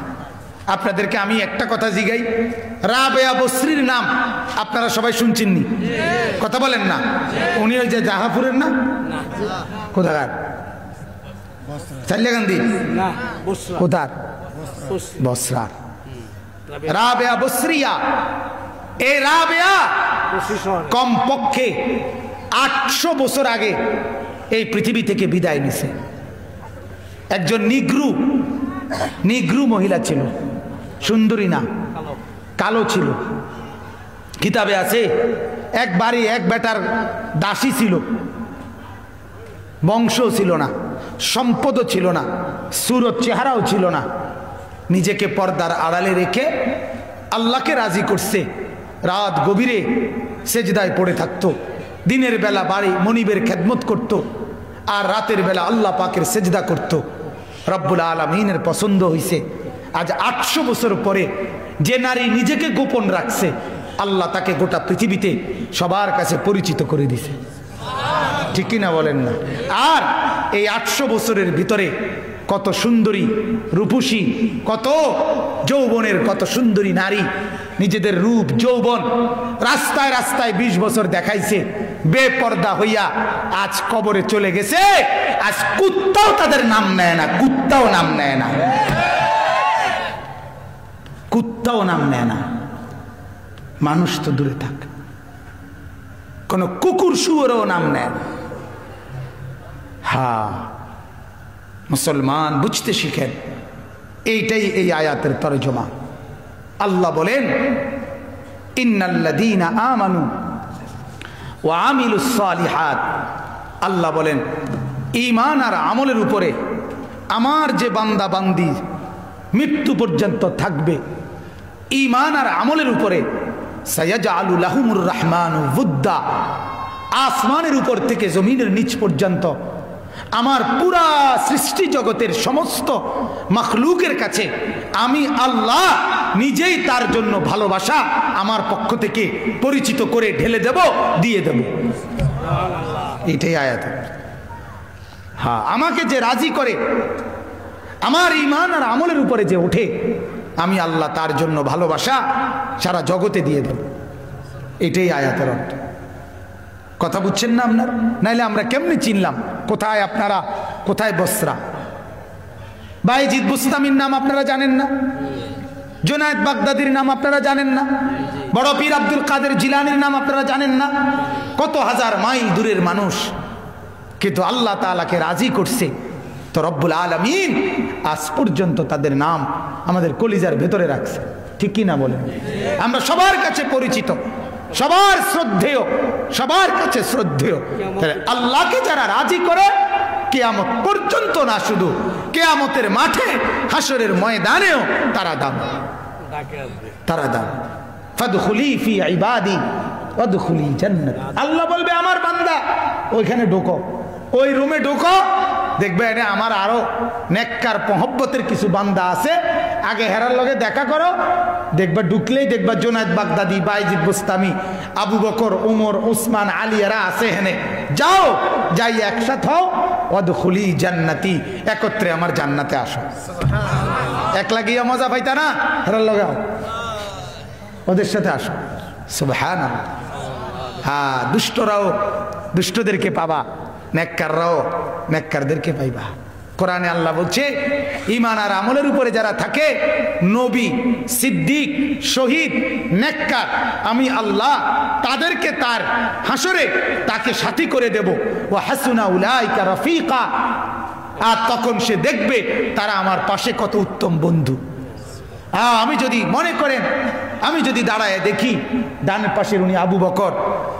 আপনাদেরকে আমি একটা কথা জিগাই, রাবেয়া বসরির নাম আপনারা সবাই শুনছেননি? কথা বলেন না। উনি ওই যে জাহাপুরের না, কোথাকার? চাল্লিয়াকান্দি কোথার? বসরা। রাবেয়া বসরিয়া এই রাবেয়া কমপক্ষে 800 বছর আগে এই পৃথিবী থেকে বিদায় নিছে। একজন নিগ্রু মহিলা ছিল, সুন্দরী না, কালো ছিল। কিতাবে আছে এক বাড়ি এক বেটার দাসী ছিল, বংশ ছিল না, সম্পদও ছিল না, সুরত চেহারাও ছিল না। নিজেকে পর্দার আড়ালে রেখে আল্লাহকে রাজি করছে। রাত গভীরে সেজদায় পড়ে থাকতো, দিনের বেলা বাড়ি মনিবের খেদমত করত, আর রাতের বেলা আল্লাহ পাকের সেজদা করত। রব্বুল আলামিনের পছন্দ হইছে। আজ 800 বছর পরে যে নারী নিজেকে গোপন রাখছে, আল্লাহ তাকে গোটা পৃথিবীতে সবার কাছে পরিচিত করে দিছে। ঠিক কিনা বলেন না? আর এই 800 বছরের ভিতরে কত সুন্দরী রূপসী, কত যৌবনের, কত সুন্দরী নারী নিজেদের রূপ যৌবন রাস্তায় রাস্তায় 20 বছর দেখাইছে, বেপর্দা হইয়া আজ কবরে চলে গেছে। আজ কুত্তাও তাদের নাম নেয় না, কুত্তাও নাম নেয় না, কুত্তাও নাম নেয় না। মানুষ তো দূরে থাক, কোন কুকুর শুয়োরও নাম নেয় না। হ্যাঁ, মুসলমান বুঝতে শিখেন, এইটাই এই আয়াতের তরজমা। আল্লাহ বলেন ইন্নাল্লাযীনা আমানু ওয়া আমিলুস সালিহাত, আল্লাহ বলেন ঈমান আর আমলের উপরে আমার যে বান্দা বান্দি মৃত্যু পর্যন্ত থাকবে, ঈমান আর আমলের উপরে সায়াজআলু লাহুমুর রাহমানু ওয়ুদ্দা, আসমানের উপর থেকে জমিনের নিচ পর্যন্ত আমার পুরা সৃষ্টি জগতের সমস্ত মাখলুকের কাছে আমি আল্লাহ নিজেই তার জন্য ভালোবাসা আমার পক্ষ থেকে পরিচিত করে ঢেলে দেব, দিয়ে দেব। এটাই আয়াত। হ্যাঁ, আমাকে যে রাজি করে, আমার ঈমান আর আমলের উপরে যে ওঠে, আমি আল্লাহ তার জন্য ভালোবাসা সারা জগতে দিয়ে দেব। এটাই আয়াতের অর্থ। কথা বুঝছেন না আপনার? নাইলে আমরা কেমনে চিনলাম কোথায় আপনারা, কোথায় বসরা? বায়েজিদ বুস্তামির নাম আপনারা জানেন না? জুনায়েদ বাগদাদির নাম আপনারা জানেন না? বড় পীর আব্দুল কাদের জিলানির নাম আপনারা জানেন না? কত হাজার মাইল দূরের মানুষ, কিন্তু আল্লাহ তাআলাকে রাজি করছে। তো রব্বুল আলামিন আজ পর্যন্ত তাদের নাম আমাদের কলিজার ভেতরে রাখছে। ঠিক কি না বলেন? আমরা সবার কাছে পরিচিত, সবার শ্রদ্ধেয়, সবার কাছে শ্রদ্ধেয়। আল্লাহকে যারা রাজি করে কিয়ামত পর্যন্ত না, শুধু কিয়ামতের মাঠে হাসরের ময়দানেও তারা দাম, তারা দাম। ফাদখুলি ফি ইবাদি ওয়াদখুলি জান্নাত। আল্লাহ বলবে আমার বান্দা ওইখানে ঢোকো, ওই রুমে ঢোকো, দেখবে এনে আমার আরো নেককার মহব্বতের কিছু বান্দা আছে, আগে হেরার লগে দেখা করো। দেখবা ঢুকলেই দেখবা জুনায়েদ বাগদাদি, বায়েজিদ বুস্তামি, আবু বকর, উমর, উসমান, আলী এরা আছে। হেনে যাও, যাই একসাথে হও, ওয়াদখুলি জান্নাতি, একত্রে আমার জান্নাতে আসো। একলা গিয়া মজা পাইতা না, হেরার লগে ওদের সাথে আসো। সুবহানাল্লাহ। হ্যাঁ, দুষ্টরাও দুষ্টদেরকে পাবা, নেককাররাও নেককারদেরকে পাইবা। কোরআনে আল্লাহ বলছে ঈমান আর আমলের উপরে যারা থাকে, নবী, সিদ্দিক, শহীদ, নেককার, আমি আল্লাহ তাদেরকে তার হাসরে তাকে সাথী করে দেব। ওয়া হাসুনা উলাইকা রাফিকা, আর তখন সে দেখবে তারা আমার পাশে কত উত্তম বন্ধু। আমি যদি মনে করেন, আমি যদি দাঁড়ায় দেখি ডান পাশের উনি আবু বকর,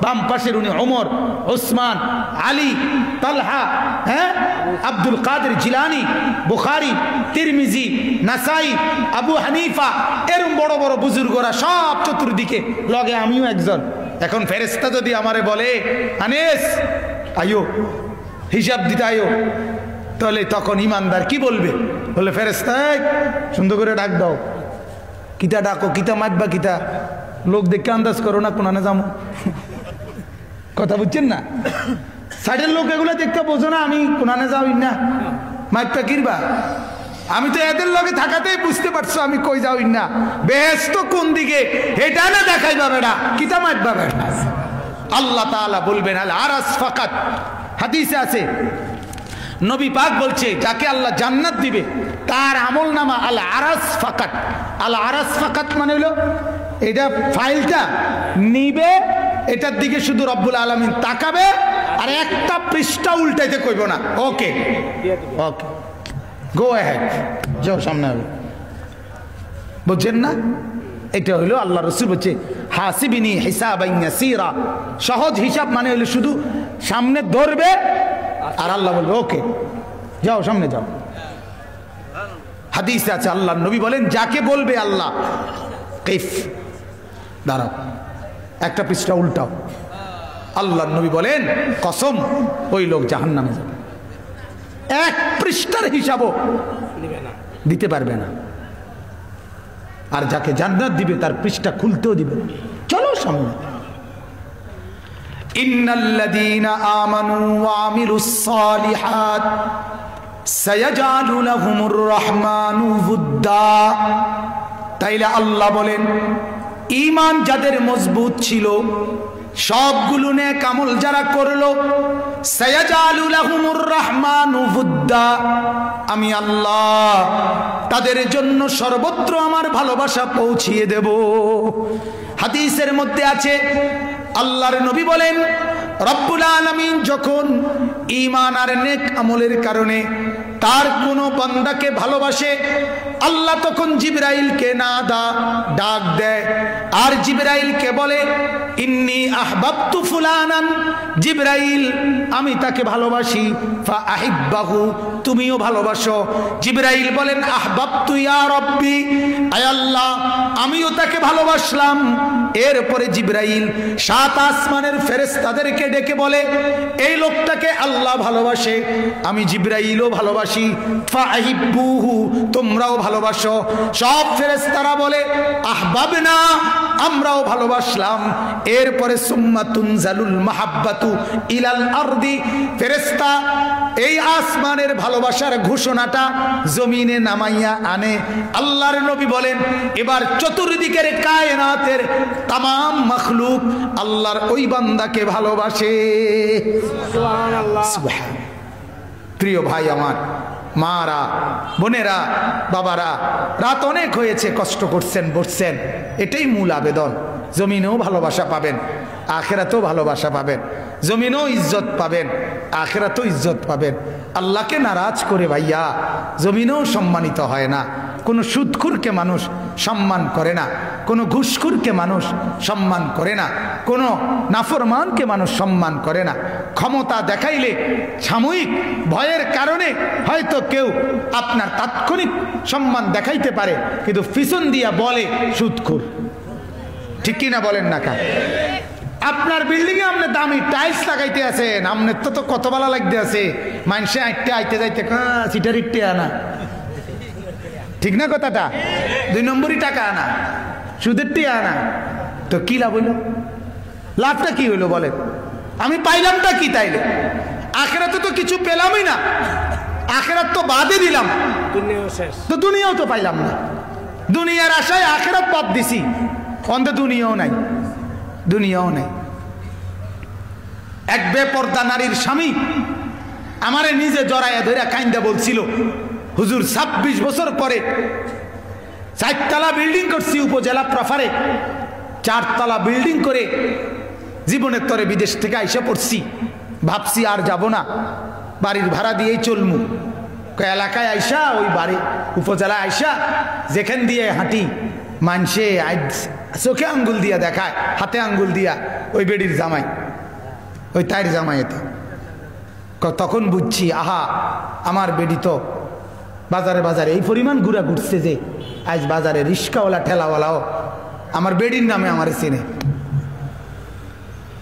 বাম পাশের উনি ওমর, ওসমান, আলী, তালহা, হ্যাঁ, আব্দুল কাদের জিলানি, বুখারী, তিরমিজি, নাসাই, আবু হানিফা, এরকম বড় বড় বুজুর্গরা সব চতুর্দিকে, লগে আমিও একজন। এখন ফেরেশতা যদি আমারে বলে আনেস আইও হিসাব দিতে আইও, তাহলে তখন ইমানদার কি বলবে? বলে ফেরেশতা সুন্দর করে ডাক দাও। কিতা ডাকো, কিতা মাতবা, কিতা লোক দেখে আন্দাজ করো না কোনানে যাবো। কথা বুঝছেন না? সাইডের লোক এগুলো দেখতে বোঝো না আমি কোনানে যাই না, মাতবা কিরবা। আমি তো এদের লগে থাকাতেই বুঝতে পারছো আমি কই যাই না। বেহেশত কোন দিকে এটা না দেখাইবা বেড়া, কিতা মাতবা বেড়া। আল্লাহ তাআলা বলবেন আল আরাস ফাকাত। হাদিসে আছে, নবী পাক বলছে যাকে আল্লাহ জান্নাত দিবে তার আমল নামা আল আরাস ফাকাত। আল আরাস ফাকাত মানে হলো এটা ফাইলটা নিবে, এটার দিকে শুধু রব্বুল আলামিন তাকাবে, আর একটা পৃষ্ঠা উল্টাইতে কইব না। ওকে ওকে, গো অ্যাহেড, যাও সামনে হবে। বুঝছেন না? এটা হলো আল্লাহ রসুল বলছে হাসিবিনি হিসাবান ইয়াসীরা, সহজ হিসাব মানে হলো শুধু সামনে ধরবে আর আল্লাহ বলবে ওকে যাও সামনে যাও। হাদিসে আছে আল্লাহ নবী বলেন যাকে বলবে আল্লাহ কিফ, দাঁড়াও, একটা পৃষ্ঠা উল্টাও, আল্লাহ নবী বলেন কসম ওই লোক জাহান্নামে যাবে। এক পৃষ্ঠার হিসাবও দিতে পারবে না। আর যাকে জান্নাত দিবে তার পৃষ্ঠা খুলতেও দিবে। চলো সামনে। ইন্নাল্লাযীনা আমানু ওয়া আমিলুস সালিহাত সায়াজআলু লাহুমুর রাহমানু উদ্দা। তাইলে আল্লাহ বলেন ঈমান যাদের মজবুত ছিল, সবগুলো নেক আমল যারা করলো, সায়াজআলু লাহুমুর রাহমানু উদ্দা, আমি আল্লাহ তাদের জন্য সর্বত্র আমার ভালোবাসা পৌঁছিয়ে দেব। হাদিসের মধ্যে আছে আল্লাহর নবী বলেন রব্বুল আলামিন যখন ঈমান আর নেক আমলের কারণে তার কোনো বান্দাকে ভালোবাসে, আল্লাহ তখন জিবরাইলকে ডাক দেয়, আর জিবরাইলকে বলে ইন্নী আহবাবতু ফুলানান, জিবরাইল আমি তাকে ভালোবাসি, ফা আহিব্বাহু তুমিও ভালোবাসো। জিবরাইল বলেন আহবাবতু ইয়া রব্বি, আয় আল্লাহ আমিও তাকে ভালোবাসলাম। এরপরে জিবরাইল 7 আসমানের ফেরেশতাদেরকে ডেকে বলে এই লোকটাকে আল্লাহ ভালোবাসে, আমি জিবরাইলও ভালোবাসি, ফা আহিব্বুহু তোমরাও ভালোবাসো। সব ফেরেশতারা বলে আহবাবনা আমরাও ভালোবাসলাম। এরপরে সুম্মা তুনজালুল মাহাব্বাতু ইলাল আরদি, ফেরেশতা এই আসমানের ভালোবাসার ঘোষণাটা জমিনে নামাইয়া আনে। আল্লাহর নবী বলেন এবার চতুর্দিকের কায়নাতের তামাম মাখলুক আল্লাহর ওই বান্দাকে ভালোবাসে। সুবহানাল্লাহ। প্রিয় ভাই আমার, মারা, বোনেরা, বাবারা, রাত অনেক হয়েছে, কষ্ট করছেন, বসছেন, এটাই মূল আবেদন। জমিনেও ভালোবাসা পাবেন, আখেরাতেও ভালোবাসা পাবেন। জমিনেও ইজ্জত পাবেন, আখেরাতেও ইজ্জত পাবেন। আল্লাহকে নারাজ করে ভাইয়া জমিনেও সম্মানিত হয় না। কোনো সুদখুরকে মানুষ সম্মান করে না, কোনো ঘুষখুরকে মানুষ সম্মান করে না, কোনো নাফরমানকে মানুষ সম্মান করে না। ক্ষমতা দেখাইলে সাময়িক ভয়ের কারণে হয়তো কেউ আপনার তাৎক্ষণিক সম্মান দেখাইতে পারে, কিন্তু পিছন দিয়া বলে সুদখুর। ঠিক কিনা বলেন না কা? আপনার বিল্ডিং এ আপনি দামি টাইলস লাগাইতে আছেন, আপনার তো কত ভালো লাগতে আছে, মানুষে আইতে আইতে যাইতে সিটার ইটে আনা, ঠিক না কথাটা? 2 নম্বরই টাকা আনা, সুদের টিয়া আনা, তো কি লাভ হইল? লাভটা কি হইলো বলেন? আমি পাইলামটা কি তাইলে? আখেরাতে তো কিছু পেলামই না, আখেরাত তো বাদে দিলাম, তো দুনিয়াও তো পাইলাম না। দুনিয়ার আশায় আখেরাত বাদ দিছি, অন্ধে দুনিয়াও নাই, দুনিয়াও নাই। এক বেপর্দা নারীর স্বামী আমারে নিজে জড়াইয়া ধরে কাইন্দা বলছিল, হুজুর 26 বছর পরে 4 তলা বিল্ডিং করছি উপজেলা প্রফারে, 4 তলা বিল্ডিং করে জীবনের তরে বিদেশ থেকে আইসা পড়ছি, ভাবছি আর যাব না, বাড়ির ভাড়া দিয়েই চলমু। এলাকায় আইসা ওই বাড়ি উপজেলায় আইসা যেখান দিয়ে হাঁটি মানসে চোখে আঙ্গুল দিয়া দেখায়, হাতে আঙ্গুল দিয়া ওই বেডির জামাই, ওই তাইর জামাই। এতে তখন বুঝছি আহা আমার বেডি তো বাজারে বাজারে এই পরিমাণ ঘুরা ঘুরছে যে আজ বাজারে রিক্সাওয়ালা ঠেলাওয়ালাও আমার বেডির নামে আমার চেনে।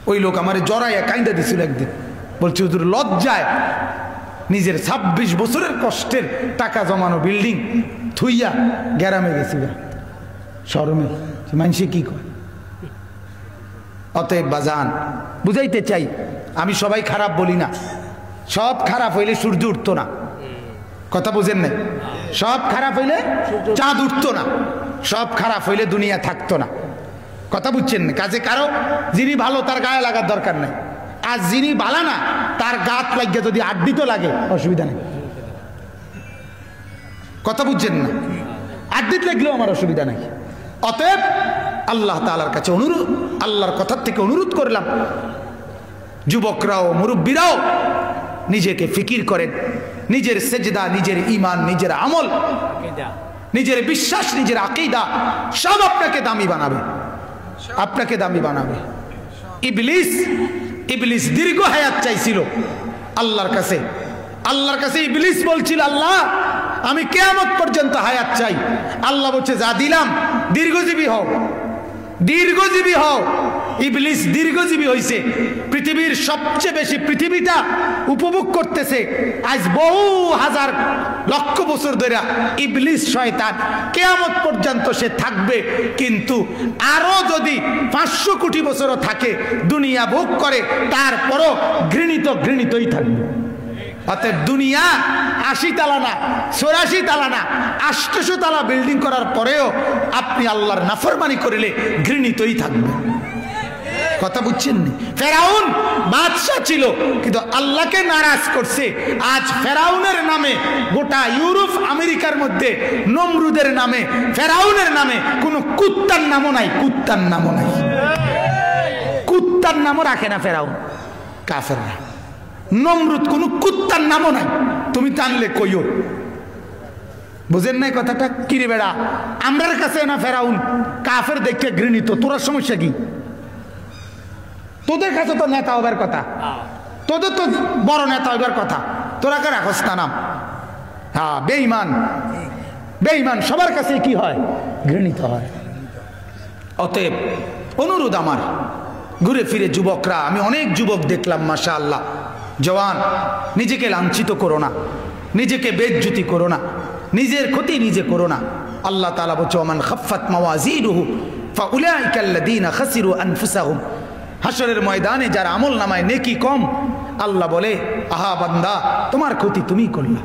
ওই লোক আমার জড়াইয়া কাইন্দা দিছিল একদিন, বলছে হুজুর লজ্জায় নিজের 26 বছরের কষ্টের টাকা জমানো বিল্ডিং থুইয়া গ্যারামে গেছিল, শরমে মানুষে কি কয়। অতএব বাজান বুঝাইতে চাই, আমি সবাই খারাপ বলি না, সব খারাপ হইলে সূর্য উঠতো না, কথা বুঝেন নাই? সব খারাপ হইলে চাঁদ উঠতো না, সব খারাপ হইলে দুনিয়া থাকতো না, কথা বুঝছেন না? কাজে কারো যিনি ভালো তার গায়ে লাগার দরকার নাই, আর যিনি ভালো না তার গাত লাগিয়ে যদি আড্ডিতে লাগে অসুবিধা নেই, কথা বুঝছেন না? আড্ডিত লাগলেও আমার অসুবিধা নাই। অতএব আল্লাহ তাআলার কাছে অনুরোধ, আল্লাহর কথার থেকে অনুরোধ করলাম, যুবকরাও মুরব্বীরাও নিজেকে ফিকির করেন, নিজের সেজদা, নিজের ঈমান, নিজের আমল, নিজের বিশ্বাস, নিজের আকীদা সব আপনাকে দামি বানাবে, আপনাকে দামি বানাবে। ইবলিস দীর্ঘ হায়াত চাইছিল আল্লাহর কাছে। আল্লাহর কাছে ইবলিস বলছিল, আল্লাহ আমি কিয়ামত পর্যন্ত হায়াত চাই। আল্লাহ বলছে যা দিলাম, দীর্ঘজীবী হও, দীর্ঘজীবী হও। ইবলিস দীর্ঘজীবী হয়েছে, পৃথিবীর সবচেয়ে বেশি পৃথিবীটা উপভোগ করতেছে আজ বহু হাজার লক্ষ বছর ধরে। ইবলিস শয়তান কিয়ামত পর্যন্ত সে থাকবে, কিন্তু আরো যদি 500 কোটি বছরও থাকে, দুনিয়া ভোগ করে, তারপরও ঘৃণিতই থাকবে। অতএব দুনিয়া 80 তালা না, 84 তালা না, 800 তালা বিল্ডিং করার পরেও আপনি আল্লাহর নাফরমানি করিলে ঘৃণিতই থাকবে। কথা বুঝছেন নি? ফেরাউন বাদশা ছিল, কিন্তু আল্লাহকে নারাজ করছে। আজ ফেরাউনের নামে গোটা ইউরোপ আমেরিকার মধ্যে নমরুদের নামে, ফেরাউনের নামে কোনো কুত্তার নামও নাই, কুত্তার নামও নাই, কুত্তার নামও রাখে না ফেরাউন, কাফেররা। নমরুদ কোনো কুত্তার নামও নাই, তুমি টানলে কইও। বুঝেন নাই কথাটা? কিরে বেড়া, আমরার কাছে না ফেরাউন কাফের দেখে ঘৃণিত, তোরা সমস্যা কি? তোদের কাছে তো নেতা হবার কথা, তোদের তো বড় নেতা হবার কথা, তোরা কে রাখস না নাম? হ্যাঁ, বেঈমান, বেঈমান সবার কাছে কি হয়? ঘৃণিত হয়। অতএব অনুরোধ আমার, ঘুরে ফিরে যুবকরা, আমি অনেক যুবক দেখলাম মাশাআল্লাহ, জওয়ান, নিজেকে লাঞ্ছিত করো না, নিজেকে বেজ্জতি করো না, নিজের ক্ষতি নিজে করো না। আল্লাহ তাআলা বলছে, ওমান খাফফাত মাওয়াজিনুহু ফাউলাইকা আল্লাযীনা খাসিরু আনফুসাহুম। হাসরের ময়দানে যার আমল নামায় নেকি কম, আল্লাহ বলে, আহা বান্দা, তোমার ক্ষতি তুমি করলা,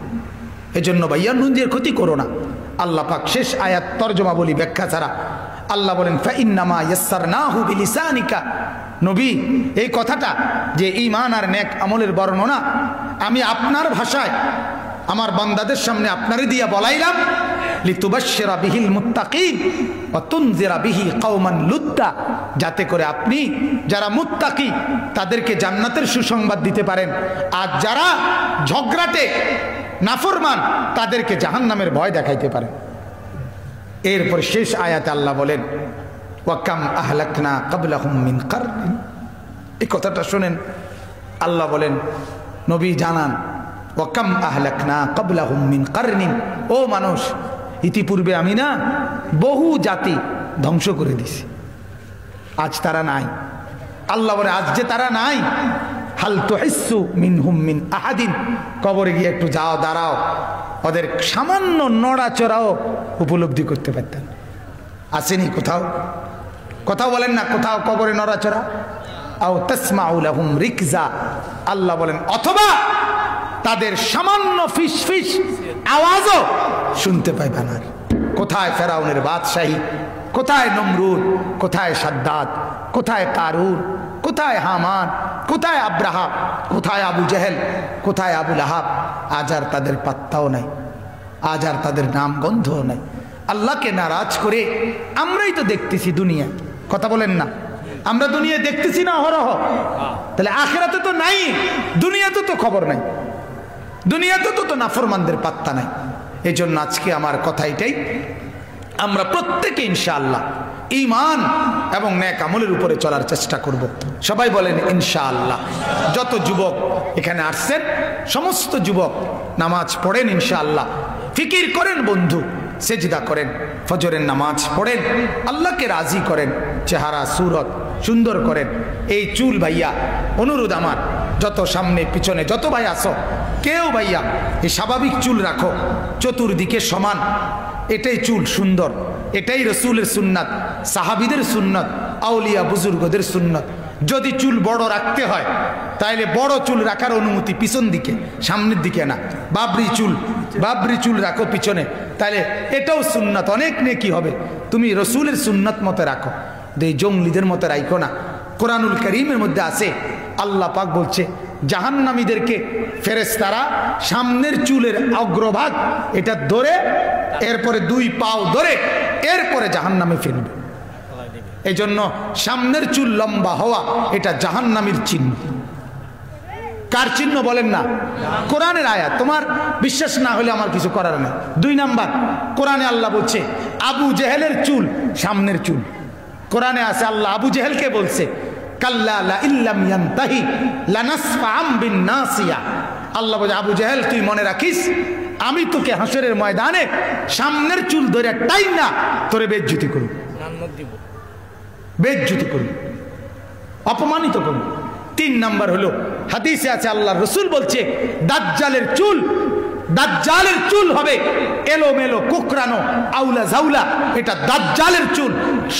এজন্য ভাইয়া নিজের ক্ষতি করো না। আল্লাহ পাক শেষ আয়াত তরজমা বলি ব্যাখ্যা ছাড়া, আল্লাহ বলেন, ফাইন্নামা ইয়াসসারনাহু বিলিসানিকা। নবী, এই কথাটা যে ঈমান আর নেক আমলের বর্ণনা, আমি আপনার ভাষায় আমার বান্দাদের সামনে আপনারে দিয়া বলাইলাম, লিতুবাশশিরা বিহিল মুত্তাকিন ওয়া তুনজিরা বিহি কওমান লুদ্দা, যাতে করে আপনি যারা মুত্তাকি তাদেরকে জান্নাতের সুসংবাদ দিতে পারেন, আর যারা ঝগড়াটে নাফরমান তাদেরকে জাহান্নামের ভয় দেখাইতে পারেন। এরপর শেষ আয়াতে আল্লাহ বলেন, ওয়া কাম আহলাকনা ক্বাবলাহুম মিন কারনিন। এই কথাটা শুনেন, আল্লাহ বলেন, নবী জানান, ওয়া কাম আহলাকনা ক্বাবলাহুম মিন কারনিন, ও মানুষ, ইতিপূর্বে আমি না বহু জাতি ধ্বংস করে দিছি, আজ তারা নাই। আল্লাহ বলে, আজ যে তারা নাই, হাল তুহিসসু মিনহুম মিন আহাদিন, কবরে গিয়ে একটু যাও, দাঁড়াও, ওদের সামান্য নড়াচড়াও উপলব্ধি করতে পারতেন। আসেনি কোথাও? কোথাও বলেন না, কোথাও কবরে নড়াচড়া? আও তাসমাউ লাহুম রিকজা, আল্লাহ বলেন, অথবা তাদের সামান্য ফিসফিস আওয়াজও শুনতে পাইবে না। কোথায় ফেরাউনের বাদশাহী, কোথায় নমরুদ, কোথায় সাদ্দাত, কোথায় কারুন, কোথায় হামান, কোথায় আব্রাহা, কোথায় আবু জেহেল, কোথায় আবু লাহাব? আজ আর তাদের পাত্তাও নাই, আজ আর তাদের নাম গন্ধও নাই। আল্লাহকে নারাজ করে আমরাই তো দেখতেছি দুনিয়া, কথা বলেন না, আমরা দুনিয়া দেখতেছি না অহরহ? তাহলে আখিরাতে তো নাই, দুনিয়াতে তো খবর নাই, দুনিয়াতে তো নাফরমানদের পাত্তা নাই। এই জন্য আজকে আমার কথা এটাই, আমরা প্রত্যেকে ইনশাআল্লাহ ঈমান এবং নেক আমলের উপরে চলার চেষ্টা করব। সবাই বলেন ইনশাআল্লাহ। যত যুবক এখানে আসছেন, সমস্ত যুবক নামাজ পড়েন ইনশাআল্লাহ, ফিকির করেন বন্ধু, সেজদা করেন, ফজরের নামাজ পড়েন, আল্লাহকে রাজি করেন, চেহারা সুরত সুন্দর করেন। এই চুল ভাইয়া, অনুরোধ আমার, যত সামনে পিছনে যত ভাই আসো, কেউ ভাইয়া এই স্বাভাবিক চুল রাখো, চতুর্দিকে সমান, এটাই চুল সুন্দর, এটাই রসুলের সুন্নাত, সাহাবিদের সুন্নাত, আউলিয়া বুজুর্গদের সুন্নাত। যদি চুল বড় রাখতে হয় তাইলে বড় চুল রাখার অনুমতি পিছন দিকে, সামনের দিকে না। বাবরি চুল রাখো পিছনে, তাইলে এটাও সুন্নাত, অনেক নেকি হবে। তুমি রসুলের সুন্নাত মতে রাখো, এই জঙ্গলিদের মতে রাখো না। কোরআনুল কারীমের মধ্যে আছে, আল্লাহ পাক বলছে, জাহান্নামীদেরকে ফেরেশতারা সামনের চুলের অগ্রভাগ এটা ধরে, এরপরে দুই পাও ধরে, এরপরে জাহান্নামে ফেলবে। এই জন্য সামনের চুল লম্বা হওয়া এটা জাহান্নামীর চিহ্ন। কার চিহ্ন বলেন না? কোরআনের আয়াত। তোমার বিশ্বাস না হলে আমার কিছু করার নেই। 2 নাম্বার, কোরআনে আল্লাহ বলছে আবু জেহেলের চুল সামনের চুল। কোরআনে আছে, আল্লাহ আবু জেহেলকে বলছে কাল্লা লা ইল্লাম ইয়ানতাহি লানাসফাআম বিন নাসিয়া। আল্লাহ বলে আবু জেহেল তুই মনে রাখিস, আমি তোকে হাসরের ময়দানে সামনের চুল ধরে টাইনা তোরে বেইজ্জতি করব, বেইজ্জতি করব, অপমানিত করব। 3 নাম্বার হলো হাদিসে আছে, আল্লাহ রসুল বলছে দাজ্জালের চুল, দাজ্জালের চুল হবে এলোমেলো কোকড়ানো আউলা ঝাউলা। এটা দাজ্জালের চুল,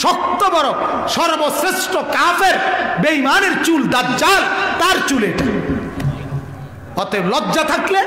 শক্ত বড় সর্বশ্রেষ্ঠ কাফের বেঈমানের চুল দাজ্জাল, তার চুল এটা। অতএব লজ্জা থাকলে